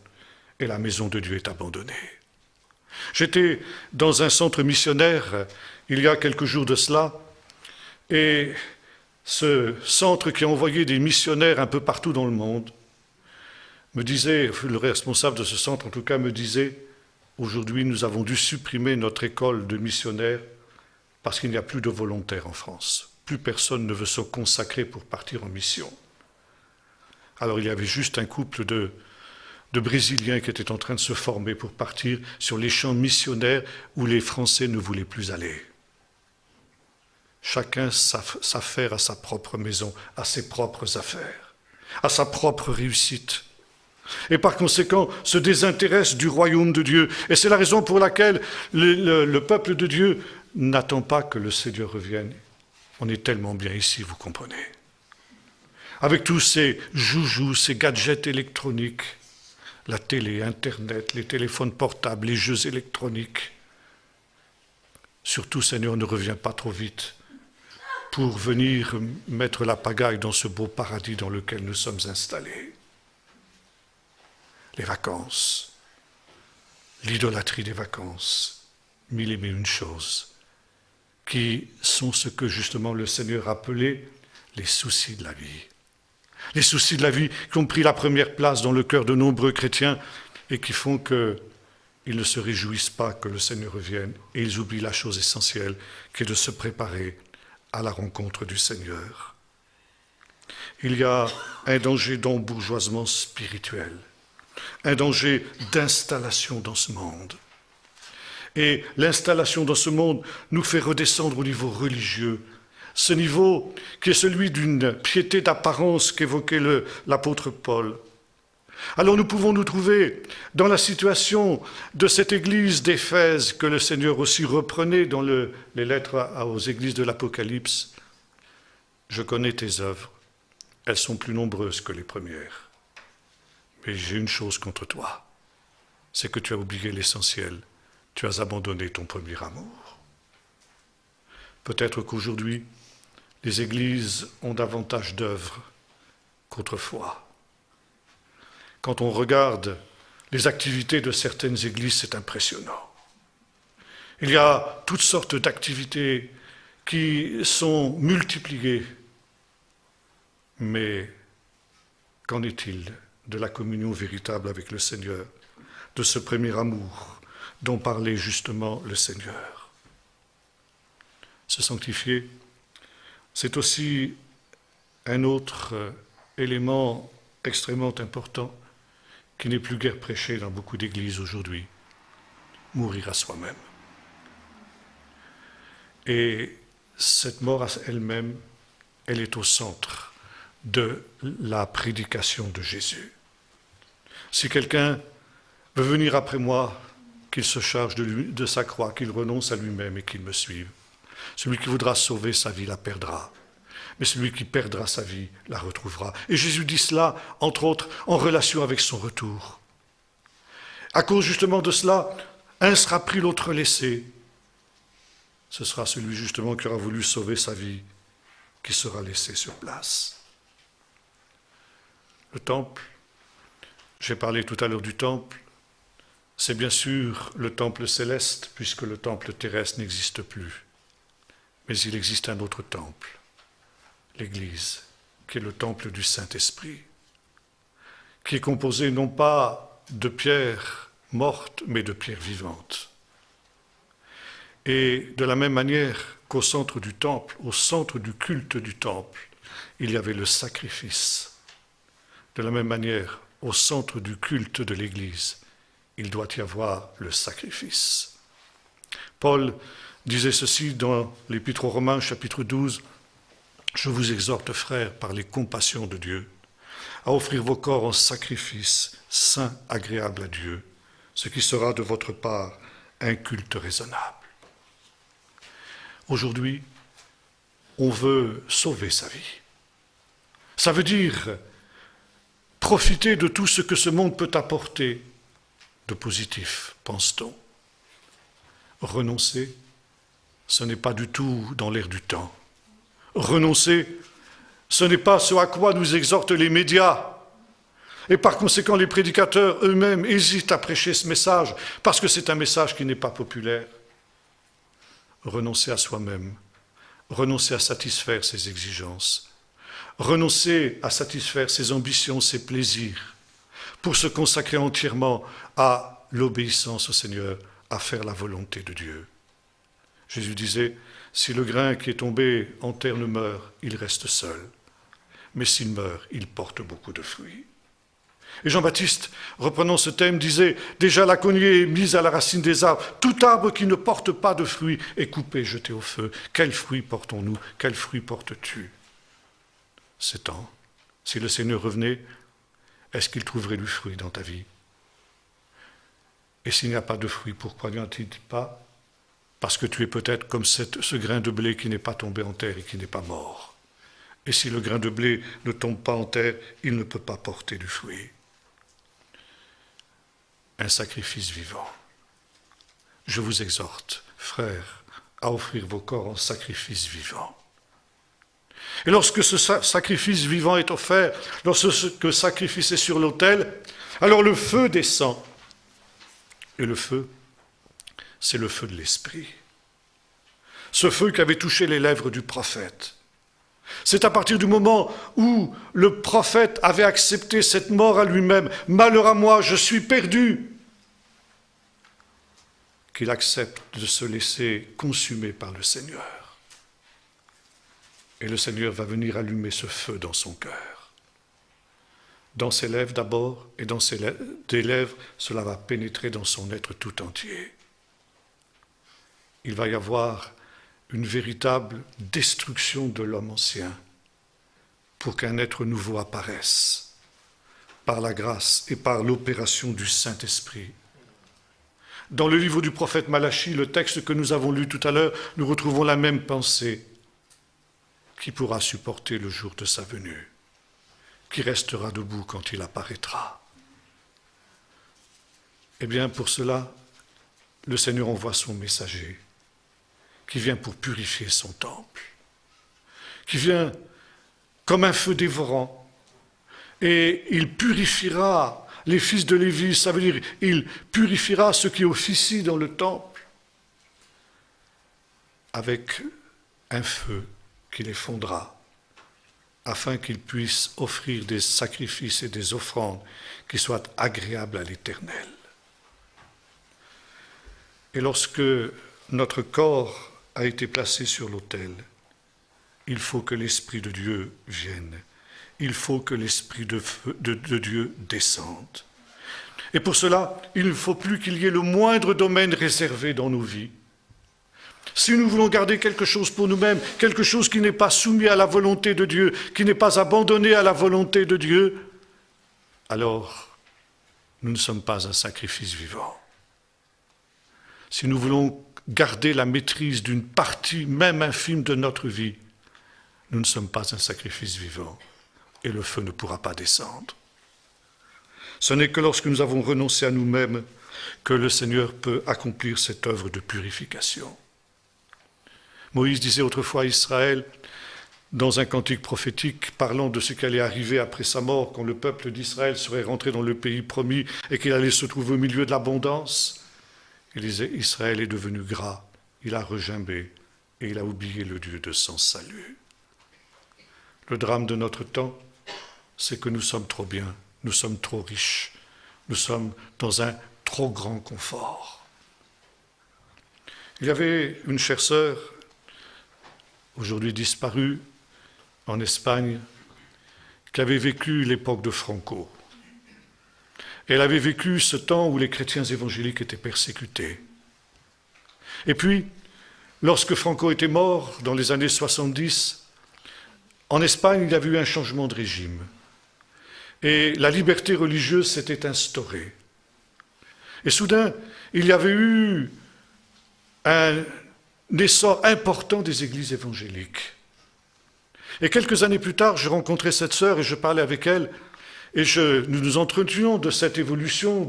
et la maison de Dieu est abandonnée. J'étais dans un centre missionnaire il y a quelques jours de cela, et ce centre qui a envoyé des missionnaires un peu partout dans le monde me disait, le responsable de ce centre en tout cas me disait, aujourd'hui nous avons dû supprimer notre école de missionnaires parce qu'il n'y a plus de volontaires en France. Plus personne ne veut se consacrer pour partir en mission. Alors il y avait juste un couple de Brésiliens qui étaient en train de se former pour partir sur les champs missionnaires où les Français ne voulaient plus aller. Chacun s'affaire à sa propre maison, à ses propres affaires, à sa propre réussite. Et par conséquent, se désintéresse du royaume de Dieu. Et c'est la raison pour laquelle le peuple de Dieu n'attend pas que le Seigneur revienne. On est tellement bien ici, vous comprenez. Avec tous ces joujoux, ces gadgets électroniques, la télé, Internet, les téléphones portables, les jeux électroniques. Surtout, Seigneur, ne reviens pas trop vite pour venir mettre la pagaille dans ce beau paradis dans lequel nous sommes installés. Les vacances, l'idolâtrie des vacances, mille et une choses, qui sont ce que justement le Seigneur appelait les soucis de la vie. Les soucis de la vie qui ont pris la première place dans le cœur de nombreux chrétiens et qui font qu'ils ne se réjouissent pas que le Seigneur revienne et ils oublient la chose essentielle qui est de se préparer à la rencontre du Seigneur. Il y a un danger d'embourgeoisement spirituel, un danger d'installation dans ce monde. Et l'installation dans ce monde nous fait redescendre au niveau religieux, ce niveau qui est celui d'une piété d'apparence qu'évoquait l'apôtre Paul. Alors nous pouvons nous trouver dans la situation de cette église d'Éphèse que le Seigneur aussi reprenait dans les lettres aux églises de l'Apocalypse. Je connais tes œuvres, elles sont plus nombreuses que les premières. Mais j'ai une chose contre toi, c'est que tu as oublié l'essentiel, tu as abandonné ton premier amour. Peut-être qu'aujourd'hui, les églises ont davantage d'œuvres qu'autrefois. Quand on regarde les activités de certaines églises, c'est impressionnant. Il y a toutes sortes d'activités qui sont multipliées. Mais qu'en est-il de la communion véritable avec le Seigneur, de ce premier amour dont parlait justement le Seigneur? Se sanctifier, c'est aussi un autre élément extrêmement important qui n'est plus guère prêché dans beaucoup d'églises aujourd'hui, mourir à soi-même. Et cette mort à elle-même, elle est au centre de la prédication de Jésus. Si quelqu'un veut venir après moi, qu'il se charge de sa croix, qu'il renonce à lui-même et qu'il me suive. Celui qui voudra sauver sa vie la perdra. mais celui qui perdra sa vie la retrouvera. Et Jésus dit cela, entre autres, en relation avec son retour. À cause justement de cela, un sera pris, l'autre laissé. Ce sera celui justement qui aura voulu sauver sa vie, qui sera laissé sur place. Le temple, j'ai parlé tout à l'heure du temple, c'est bien sûr le temple céleste, puisque le temple terrestre n'existe plus. Mais il existe un autre temple, l'Église, qui est le temple du Saint-Esprit, qui est composé non pas de pierres mortes, mais de pierres vivantes. Et de la même manière qu'au centre du temple, au centre du culte du temple, il y avait le sacrifice. De la même manière, au centre du culte de l'Église, il doit y avoir le sacrifice. Paul disait ceci dans l'Épître aux Romains, chapitre 12, « Je vous exhorte, frères, par les compassions de Dieu, à offrir vos corps en sacrifice saint, agréable à Dieu, ce qui sera de votre part un culte raisonnable. » Aujourd'hui, on veut sauver sa vie. Ça veut dire profiter de tout ce que ce monde peut apporter de positif, pense-t-on. Renoncer, ce n'est pas du tout dans l'air du temps. Renoncer, ce n'est pas ce à quoi nous exhortent les médias. Et par conséquent, les prédicateurs eux-mêmes hésitent à prêcher ce message, parce que c'est un message qui n'est pas populaire. Renoncer à soi-même, renoncer à satisfaire ses exigences, renoncer à satisfaire ses ambitions, ses plaisirs, pour se consacrer entièrement à l'obéissance au Seigneur, à faire la volonté de Dieu. Jésus disait, si le grain qui est tombé en terre ne meurt, il reste seul. Mais s'il meurt, il porte beaucoup de fruits. Et Jean-Baptiste, reprenant ce thème, disait, déjà la cognée est mise à la racine des arbres. Tout arbre qui ne porte pas de fruits est coupé, jeté au feu. Quels fruits portons-nous? Quels fruits portes-tu? C'est temps. Si le Seigneur revenait, est-ce qu'il trouverait du fruit dans ta vie? Et s'il n'y a pas de fruit, pourquoi n'y en a-t-il pas? Parce que tu es peut-être comme ce grain de blé qui n'est pas tombé en terre et qui n'est pas mort. Et si le grain de blé ne tombe pas en terre, il ne peut pas porter du fruit. Un sacrifice vivant. Je vous exhorte, frères, à offrir vos corps en sacrifice vivant. Et lorsque ce sacrifice vivant est offert, lorsque ce sacrifice est sur l'autel, alors le feu descend. Et le feu, c'est le feu de l'Esprit. Ce feu qui avait touché les lèvres du prophète. C'est à partir du moment où le prophète avait accepté cette mort à lui-même, « Malheur à moi, je suis perdu », qu'il accepte de se laisser consumer par le Seigneur. Et le Seigneur va venir allumer ce feu dans son cœur. Dans ses lèvres d'abord, et dans des lèvres, cela va pénétrer dans son être tout entier. Il va y avoir une véritable destruction de l'homme ancien pour qu'un être nouveau apparaisse par la grâce et par l'opération du Saint-Esprit. Dans le livre du prophète Malachie, le texte que nous avons lu tout à l'heure, nous retrouvons la même pensée. Qui pourra supporter le jour de sa venue? Qui restera debout quand il apparaîtra? Eh bien, pour cela, le Seigneur envoie son messager, qui vient pour purifier son temple, qui vient comme un feu dévorant, et il purifiera les fils de Lévi, ça veut dire il purifiera ceux qui officient dans le temple, avec un feu qui les fondra, afin qu'ils puissent offrir des sacrifices et des offrandes qui soient agréables à l'Éternel. Et lorsque notre corps a été placé sur l'autel, il faut que l'Esprit de Dieu vienne. Il faut que l'Esprit de Dieu descende. Et pour cela, il ne faut plus qu'il y ait le moindre domaine réservé dans nos vies. Si nous voulons garder quelque chose pour nous-mêmes, quelque chose qui n'est pas soumis à la volonté de Dieu, qui n'est pas abandonné à la volonté de Dieu, alors nous ne sommes pas un sacrifice vivant. Si nous voulons garder la maîtrise d'une partie même infime de notre vie, nous ne sommes pas un sacrifice vivant et le feu ne pourra pas descendre. Ce n'est que lorsque nous avons renoncé à nous-mêmes que le Seigneur peut accomplir cette œuvre de purification. Moïse disait autrefois à Israël, dans un cantique prophétique, parlant de ce qui allait arriver après sa mort, quand le peuple d'Israël serait rentré dans le pays promis et qu'il allait se trouver au milieu de l'abondance, il disait, Israël est devenu gras, il a regimbé et il a oublié le Dieu de son salut. Le drame de notre temps, c'est que nous sommes trop bien, nous sommes trop riches, nous sommes dans un trop grand confort. Il y avait une chère sœur, aujourd'hui disparue, en Espagne, qui avait vécu l'époque de Franco. Elle avait vécu ce temps où les chrétiens évangéliques étaient persécutés. Et puis, lorsque Franco était mort, dans les années 70, en Espagne, il y avait eu un changement de régime. Et la liberté religieuse s'était instaurée. Et soudain, il y avait eu un essor important des églises évangéliques. Et quelques années plus tard, je rencontrais cette sœur et je parlais avec elle, et nous nous entretenions de cette évolution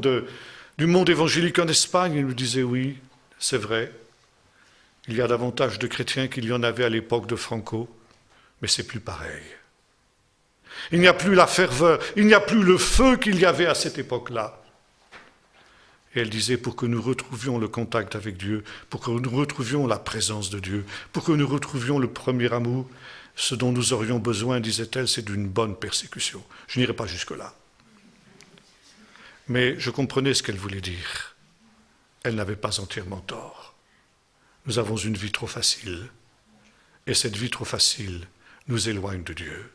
du monde évangélique en Espagne. Elle me disait, oui, c'est vrai, il y a davantage de chrétiens qu'il y en avait à l'époque de Franco, mais c'est plus pareil. Il n'y a plus la ferveur, il n'y a plus le feu qu'il y avait à cette époque-là. Et elle disait, pour que nous retrouvions le contact avec Dieu, pour que nous retrouvions la présence de Dieu, pour que nous retrouvions le premier amour, ce dont nous aurions besoin, disait-elle, c'est d'une bonne persécution. Je n'irai pas jusque-là. Mais je comprenais ce qu'elle voulait dire. Elle n'avait pas entièrement tort. Nous avons une vie trop facile. Et cette vie trop facile nous éloigne de Dieu.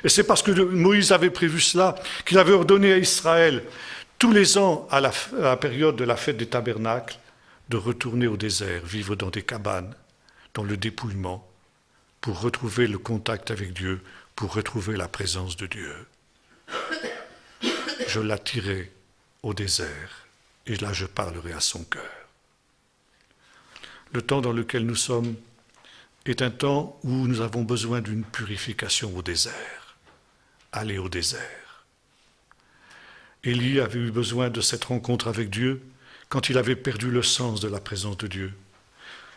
Et c'est parce que Moïse avait prévu cela qu'il avait ordonné à Israël, tous les ans, à la période de la fête des tabernacles, de retourner au désert, vivre dans des cabanes, dans le dépouillement, pour retrouver le contact avec Dieu, pour retrouver la présence de Dieu. Je l'attirerai au désert, et là je parlerai à son cœur. Le temps dans lequel nous sommes est un temps où nous avons besoin d'une purification au désert. Aller au désert. Élie avait eu besoin de cette rencontre avec Dieu quand il avait perdu le sens de la présence de Dieu.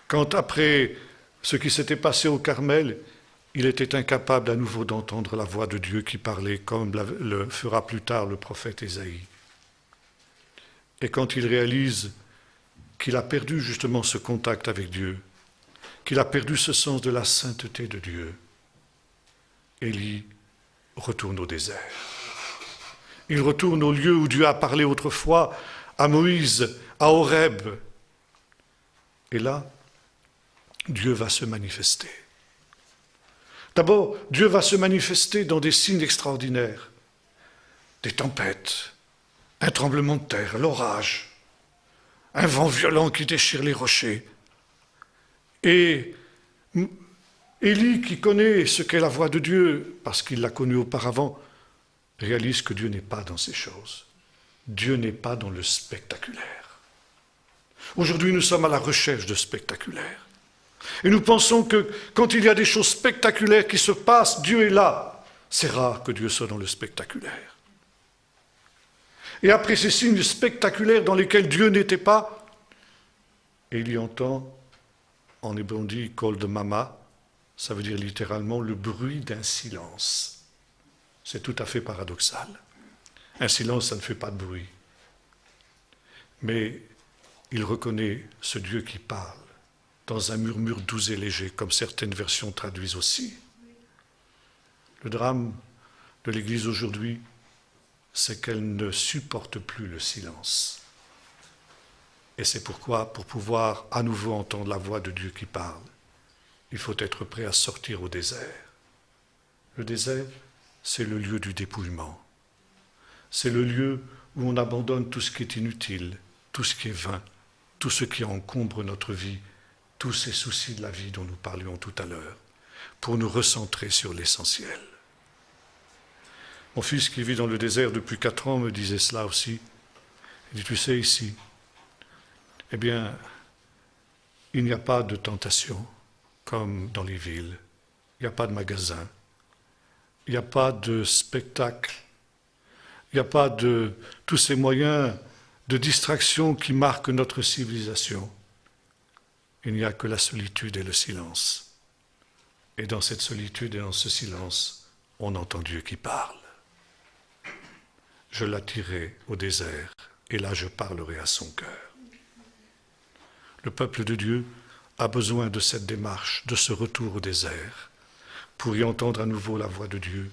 Quand après ce qui s'était passé au Carmel, il était incapable à nouveau d'entendre la voix de Dieu qui parlait, comme le fera plus tard le prophète Ésaïe. Et quand il réalise qu'il a perdu justement ce contact avec Dieu, qu'il a perdu ce sens de la sainteté de Dieu, Élie retourne au désert. Il retourne au lieu où Dieu a parlé autrefois à Moïse, à Horeb. Et là, Dieu va se manifester. D'abord, Dieu va se manifester dans des signes extraordinaires. Des tempêtes, un tremblement de terre, l'orage, un vent violent qui déchire les rochers. Et Élie, qui connaît ce qu'est la voix de Dieu, parce qu'il l'a connue auparavant, réalise que Dieu n'est pas dans ces choses. Dieu n'est pas dans le spectaculaire. Aujourd'hui, nous sommes à la recherche de spectaculaire. Et nous pensons que quand il y a des choses spectaculaires qui se passent, Dieu est là. C'est rare que Dieu soit dans le spectaculaire. Et après ces signes spectaculaires dans lesquels Dieu n'était pas, Élie entend, en hébreu on dit kol de mama, ça veut dire littéralement le bruit d'un silence. C'est tout à fait paradoxal. Un silence, ça ne fait pas de bruit. Mais il reconnaît ce Dieu qui parle dans un murmure doux et léger, comme certaines versions traduisent aussi. Le drame de l'Église aujourd'hui, c'est qu'elle ne supporte plus le silence. Et c'est pourquoi, pour pouvoir à nouveau entendre la voix de Dieu qui parle, il faut être prêt à sortir au désert. Le désert, c'est le lieu du dépouillement. C'est le lieu où on abandonne tout ce qui est inutile, tout ce qui est vain, tout ce qui encombre notre vie, tous ces soucis de la vie dont nous parlions tout à l'heure, pour nous recentrer sur l'essentiel. Mon fils qui vit dans le désert depuis 4 ans me disait cela aussi. Il dit, tu sais, ici, eh bien, il n'y a pas de tentation comme dans les villes. il n'y a pas de magasin, il n'y a pas de spectacle, il n'y a pas de tous ces moyens de distraction qui marquent notre civilisation. Il n'y a que la solitude et le silence. Et dans cette solitude et dans ce silence, on entend Dieu qui parle. Je l'attirerai au désert, et là je parlerai à son cœur. Le peuple de Dieu a besoin de cette démarche, de ce retour au désert, pour y entendre à nouveau la voix de Dieu,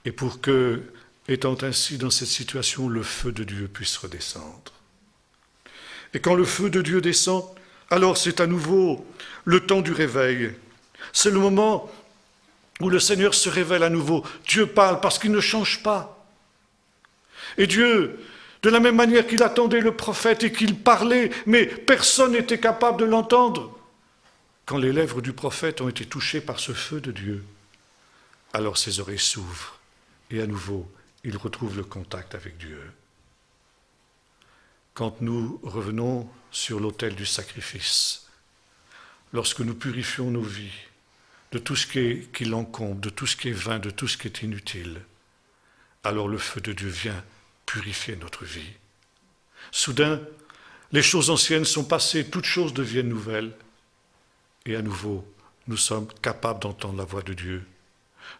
et pour que, étant ainsi dans cette situation, le feu de Dieu puisse redescendre. Et quand le feu de Dieu descend, alors c'est à nouveau le temps du réveil. C'est le moment où le Seigneur se révèle à nouveau. Dieu parle parce qu'il ne change pas. Et Dieu, de la même manière qu'il attendait le prophète et qu'il parlait, mais personne n'était capable de l'entendre, quand les lèvres du prophète ont été touchées par ce feu de Dieu, alors ses oreilles s'ouvrent et à nouveau, il retrouve le contact avec Dieu. Quand nous revenons sur l'autel du sacrifice, lorsque nous purifions nos vies de tout ce qui l'encombre, de tout ce qui est vain, de tout ce qui est inutile, alors le feu de Dieu vient purifier notre vie. Soudain, les choses anciennes sont passées, toutes choses deviennent nouvelles, et à nouveau, nous sommes capables d'entendre la voix de Dieu.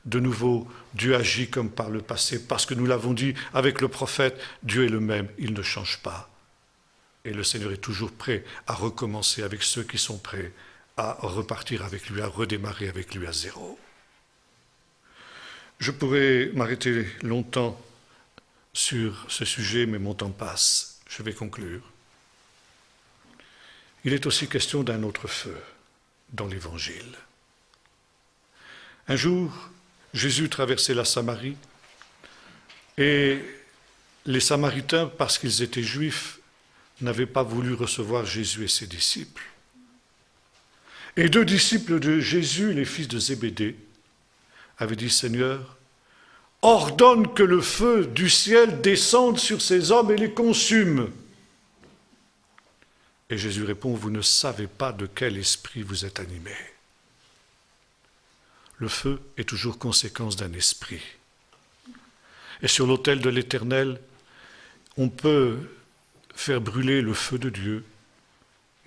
De nouveau, Dieu agit comme par le passé, parce que nous l'avons dit avec le prophète, Dieu est le même, il ne change pas. Et le Seigneur est toujours prêt à recommencer avec ceux qui sont prêts à repartir avec lui, à redémarrer avec lui à zéro. Je pourrais m'arrêter longtemps sur ce sujet, mais mon temps passe. Je vais conclure. Il est aussi question d'un autre feu dans l'Évangile. Un jour, Jésus traversait la Samarie et les Samaritains, parce qu'ils étaient juifs, n'avaient pas voulu recevoir Jésus et ses disciples. Et 2 disciples de Jésus, les fils de Zébédée, avaient dit « Seigneur, ordonne que le feu du ciel descende sur ces hommes et les consume. » Et Jésus répond « Vous ne savez pas de quel esprit vous êtes animés. » Le feu est toujours conséquence d'un esprit. Et sur l'autel de l'Éternel, on peut faire brûler le feu de Dieu,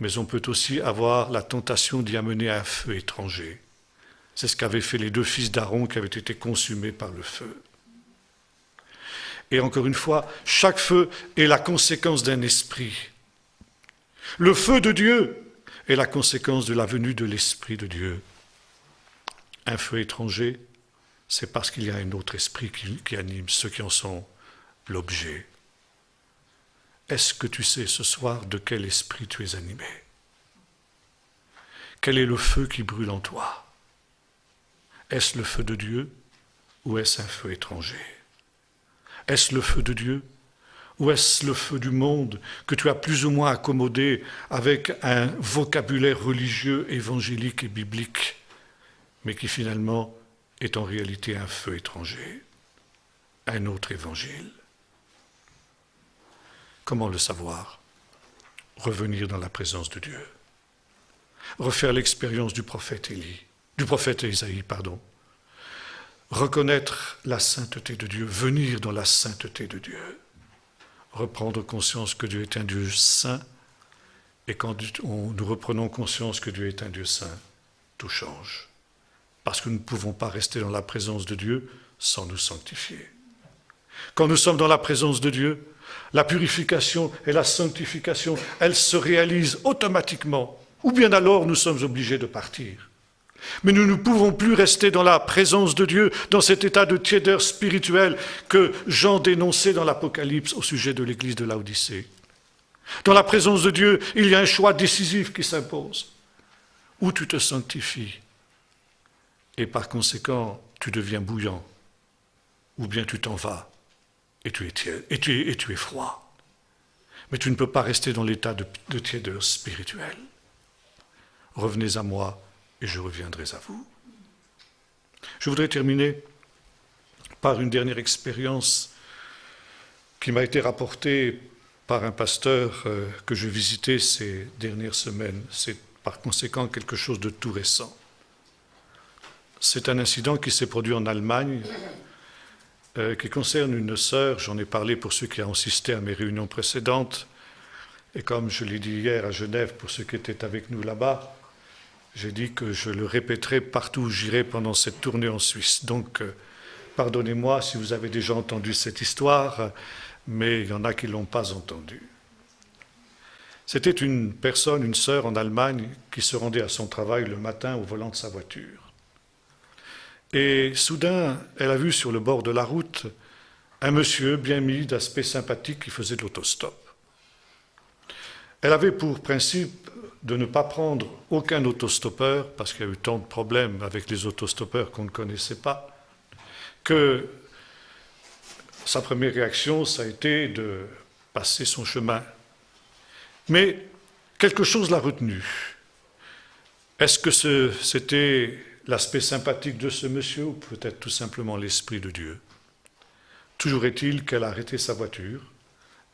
mais on peut aussi avoir la tentation d'y amener un feu étranger. C'est ce qu'avaient fait les 2 fils d'Aaron qui avaient été consumés par le feu. Et encore une fois, chaque feu est la conséquence d'un esprit. Le feu de Dieu est la conséquence de la venue de l'Esprit de Dieu. Un feu étranger, c'est parce qu'il y a un autre esprit qui anime ceux qui en sont l'objet. Est-ce que tu sais ce soir de quel esprit tu es animé? Quel est le feu qui brûle en toi? Est-ce le feu de Dieu ou est-ce un feu étranger? Est-ce le feu de Dieu ou est-ce le feu du monde que tu as plus ou moins accommodé avec un vocabulaire religieux, évangélique et biblique, mais qui finalement est en réalité un feu étranger, un autre évangile? Comment le savoir? Revenir dans la présence de Dieu. Refaire l'expérience du prophète Ésaïe. Reconnaître la sainteté de Dieu, venir dans la sainteté de Dieu. Reprendre conscience que Dieu est un Dieu saint, et quand nous reprenons conscience que Dieu est un Dieu saint, tout change. Parce que nous ne pouvons pas rester dans la présence de Dieu sans nous sanctifier. Quand nous sommes dans la présence de Dieu, la purification et la sanctification, elles se réalisent automatiquement, ou bien alors nous sommes obligés de partir. Mais nous ne pouvons plus rester dans la présence de Dieu, dans cet état de tiédeur spirituelle que Jean dénonçait dans l'Apocalypse au sujet de l'église de Laodicée. Dans la présence de Dieu, il y a un choix décisif qui s'impose. Ou tu te sanctifies, et par conséquent, tu deviens bouillant, ou bien tu t'en vas, et tu es froid. Mais tu ne peux pas rester dans l'état de tiédeur spirituelle. Revenez à moi, et je reviendrai à vous. Je voudrais terminer par une dernière expérience qui m'a été rapportée par un pasteur que je visitais ces dernières semaines. C'est par conséquent quelque chose de tout récent. c'est un incident qui s'est produit en Allemagne, qui concerne une sœur. J'en ai parlé pour ceux qui ont assisté à mes réunions précédentes. Et comme je l'ai dit hier à Genève pour ceux qui étaient avec nous là-bas, j'ai dit que je le répéterai partout où j'irai pendant cette tournée en Suisse. Donc, pardonnez-moi si vous avez déjà entendu cette histoire, mais il y en a qui ne l'ont pas entendue. C'était une personne, une sœur en Allemagne, qui se rendait à son travail le matin au volant de sa voiture. Et soudain, elle a vu sur le bord de la route un monsieur bien mis, d'aspect sympathique, qui faisait de l'autostop. Elle avait pour principe de ne pas prendre aucun autostoppeur, parce qu'il y a eu tant de problèmes avec les autostoppeurs qu'on ne connaissait pas, que sa première réaction, ça a été de passer son chemin. Mais quelque chose l'a retenu. Est-ce que c'était l'aspect sympathique de ce monsieur, ou peut-être tout simplement l'Esprit de Dieu? Toujours est-il qu'elle a arrêté sa voiture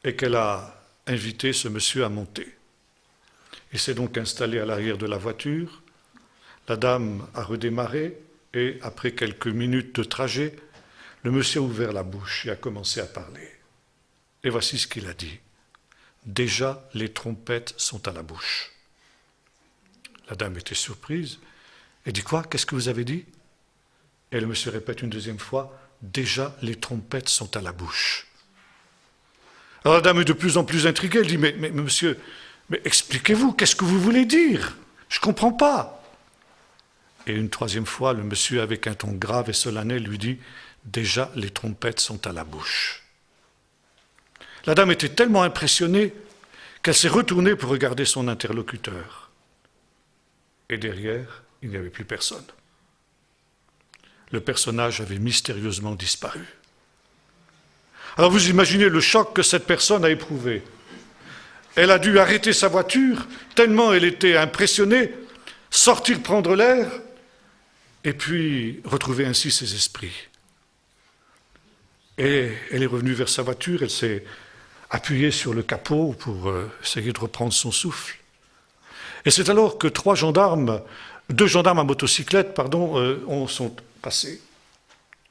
et qu'elle a invité ce monsieur à monter. Il s'est donc installé à l'arrière de la voiture. La dame a redémarré et, après quelques minutes de trajet, le monsieur a ouvert la bouche et a commencé à parler. Et voici ce qu'il a dit. Déjà, les trompettes sont à la bouche. La dame était surprise. Elle dit quoi? Qu'est-ce que vous avez dit? Et le monsieur répète une deuxième fois. Déjà, les trompettes sont à la bouche. Alors la dame est de plus en plus intriguée. Elle dit, mais monsieur, mais expliquez-vous, qu'est-ce que vous voulez dire? Je ne comprends pas. Et une troisième fois, le monsieur, avec un ton grave et solennel, lui dit, déjà, les trompettes sont à la bouche. La dame était tellement impressionnée qu'elle s'est retournée pour regarder son interlocuteur. Et derrière, il n'y avait plus personne. Le personnage avait mystérieusement disparu. Alors vous imaginez le choc que cette personne a éprouvé. Elle a dû arrêter sa voiture, tellement elle était impressionnée, sortir prendre l'air, et puis retrouver ainsi ses esprits. Et elle est revenue vers sa voiture, elle s'est appuyée sur le capot pour essayer de reprendre son souffle. Et c'est alors que deux gendarmes à motocyclette, sont passés.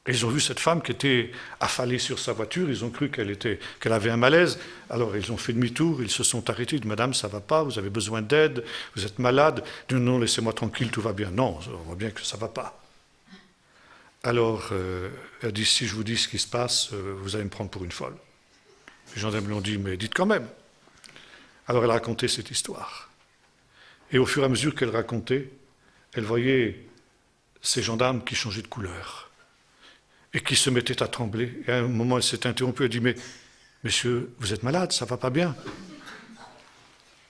Et ils ont vu cette femme qui était affalée sur sa voiture, ils ont cru qu'elle avait un malaise. Alors ils ont fait demi-tour, ils se sont arrêtés, ils ont dit « Madame, ça ne va pas, vous avez besoin d'aide, vous êtes malade ?» « Non, laissez-moi tranquille, tout va bien. » « Non, on voit bien que ça ne va pas. » Alors, elle dit « Si je vous dis ce qui se passe, vous allez me prendre pour une folle. » Les gendarmes lui ont dit « Mais dites quand même. » Alors elle a raconté cette histoire. Et au fur et à mesure qu'elle racontait, elle voyait ces gendarmes qui changeaient de couleur et qui se mettaient à trembler. Et à un moment, elle s'est interrompue, elle dit « Mais, monsieur, vous êtes malade, ça ne va pas bien ?»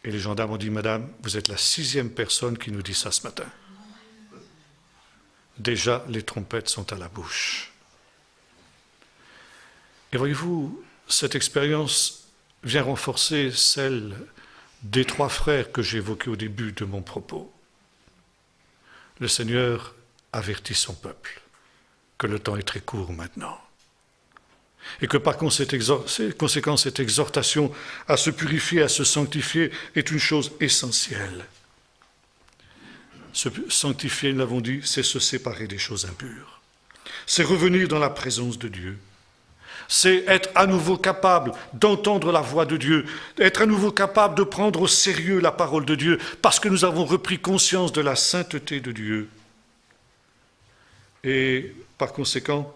Et les gendarmes ont dit « Madame, vous êtes la 6e personne qui nous dit ça ce matin. Déjà, les trompettes sont à la bouche. » Et voyez-vous, cette expérience vient renforcer celle des 3 frères que j'ai évoqués au début de mon propos. Le Seigneur avertit son peuple que le temps est très court maintenant et que par conséquent cette exhortation à se purifier, à se sanctifier est une chose essentielle. Se sanctifier, nous l'avons dit, c'est se séparer des choses impures. C'est revenir dans la présence de Dieu. C'est être à nouveau capable d'entendre la voix de Dieu, être à nouveau capable de prendre au sérieux la parole de Dieu, parce que nous avons repris conscience de la sainteté de Dieu. Et par conséquent,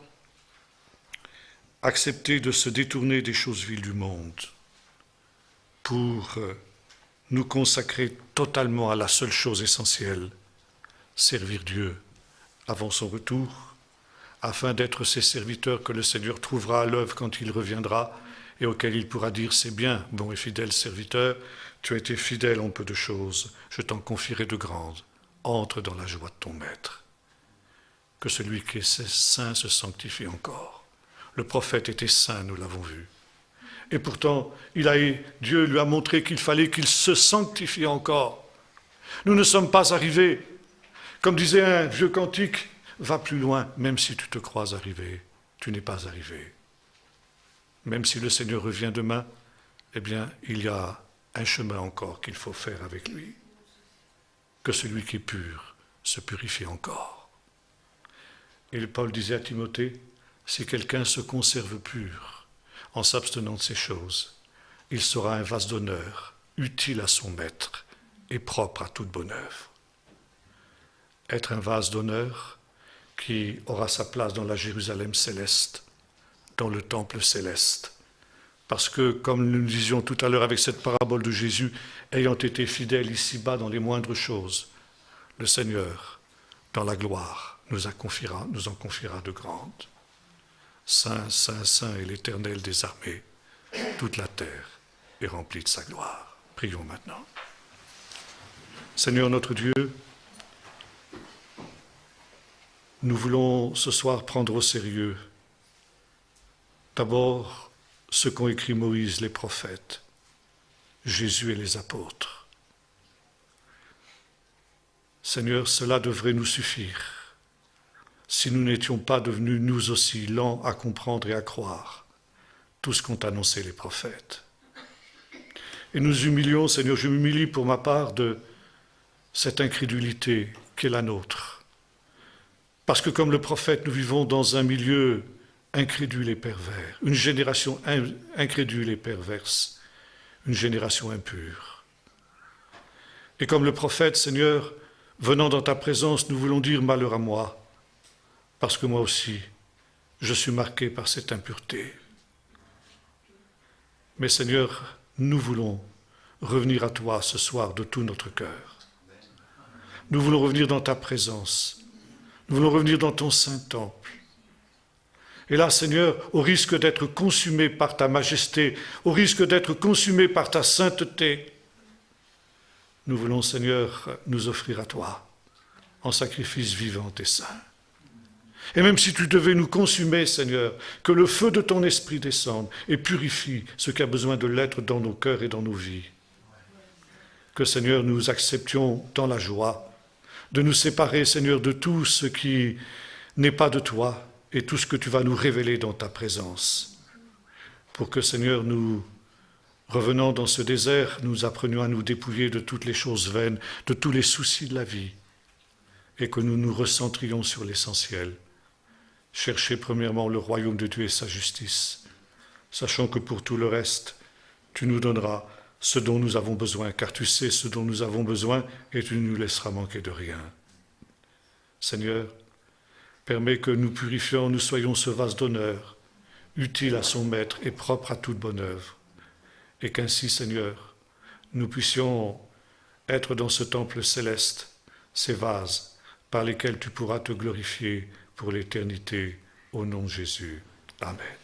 accepter de se détourner des choses viles du monde pour nous consacrer totalement à la seule chose essentielle, servir Dieu avant son retour, afin d'être ses serviteurs que le Seigneur trouvera à l'œuvre quand il reviendra et auquel il pourra dire « C'est bien, bon et fidèle serviteur, tu as été fidèle en peu de choses, je t'en confierai de grandes, entre dans la joie de ton maître. » Que celui qui est saint se sanctifie encore. Le prophète était saint, nous l'avons vu. Et pourtant, Dieu lui a montré qu'il fallait qu'il se sanctifie encore. Nous ne sommes pas arrivés. Comme disait un vieux cantique, va plus loin, même si tu te crois arrivé, tu n'es pas arrivé. Même si le Seigneur revient demain, eh bien, il y a un chemin encore qu'il faut faire avec lui. Que celui qui est pur se purifie encore. Et Paul disait à Timothée, si quelqu'un se conserve pur en s'abstenant de ces choses, il sera un vase d'honneur, utile à son maître et propre à toute bonne œuvre. Être un vase d'honneur qui aura sa place dans la Jérusalem céleste, dans le temple céleste. Parce que, comme nous disions tout à l'heure avec cette parabole de Jésus, ayant été fidèle ici-bas dans les moindres choses, le Seigneur, dans la gloire, nous en confiera de grandes. Saint, Saint, Saint est l'Éternel des armées. Toute la terre est remplie de sa gloire. Prions maintenant. Seigneur notre Dieu, nous voulons ce soir prendre au sérieux d'abord ce qu'ont écrit Moïse, les prophètes, Jésus et les apôtres. Seigneur, cela devrait nous suffire si nous n'étions pas devenus nous aussi lents à comprendre et à croire tout ce qu'ont annoncé les prophètes. Et nous humilions, Seigneur, je m'humilie pour ma part de cette incrédulité qui est la nôtre. Parce que comme le prophète, nous vivons dans un milieu incrédule et pervers, une génération incrédule et perverse, une génération impure. Et comme le prophète, Seigneur, venant dans ta présence, nous voulons dire malheur à moi, parce que moi aussi, je suis marqué par cette impureté. Mais Seigneur, nous voulons revenir à toi ce soir de tout notre cœur. Nous voulons revenir dans ta présence. Nous voulons revenir dans ton saint temple. Et là, Seigneur, au risque d'être consumés par ta majesté, au risque d'être consumés par ta sainteté, nous voulons, Seigneur, nous offrir à toi en sacrifice vivant et saint. Et même si tu devais nous consumer, Seigneur, que le feu de ton esprit descende et purifie ce qui a besoin de l'être dans nos cœurs et dans nos vies. Que, Seigneur, nous acceptions dans la joie de nous séparer, Seigneur, de tout ce qui n'est pas de toi et tout ce que tu vas nous révéler dans ta présence. Pour que, Seigneur, nous, revenant dans ce désert, nous apprenions à nous dépouiller de toutes les choses vaines, de tous les soucis de la vie, et que nous nous recentrions sur l'essentiel. Chercher premièrement le royaume de Dieu et sa justice, sachant que pour tout le reste, tu nous donneras ce dont nous avons besoin, car tu sais ce dont nous avons besoin et tu ne nous laisseras manquer de rien. Seigneur, permets que nous purifions, nous soyons ce vase d'honneur, utile à son maître et propre à toute bonne œuvre, et qu'ainsi, Seigneur, nous puissions être dans ce temple céleste, ces vases par lesquels tu pourras te glorifier pour l'éternité, au nom de Jésus. Amen.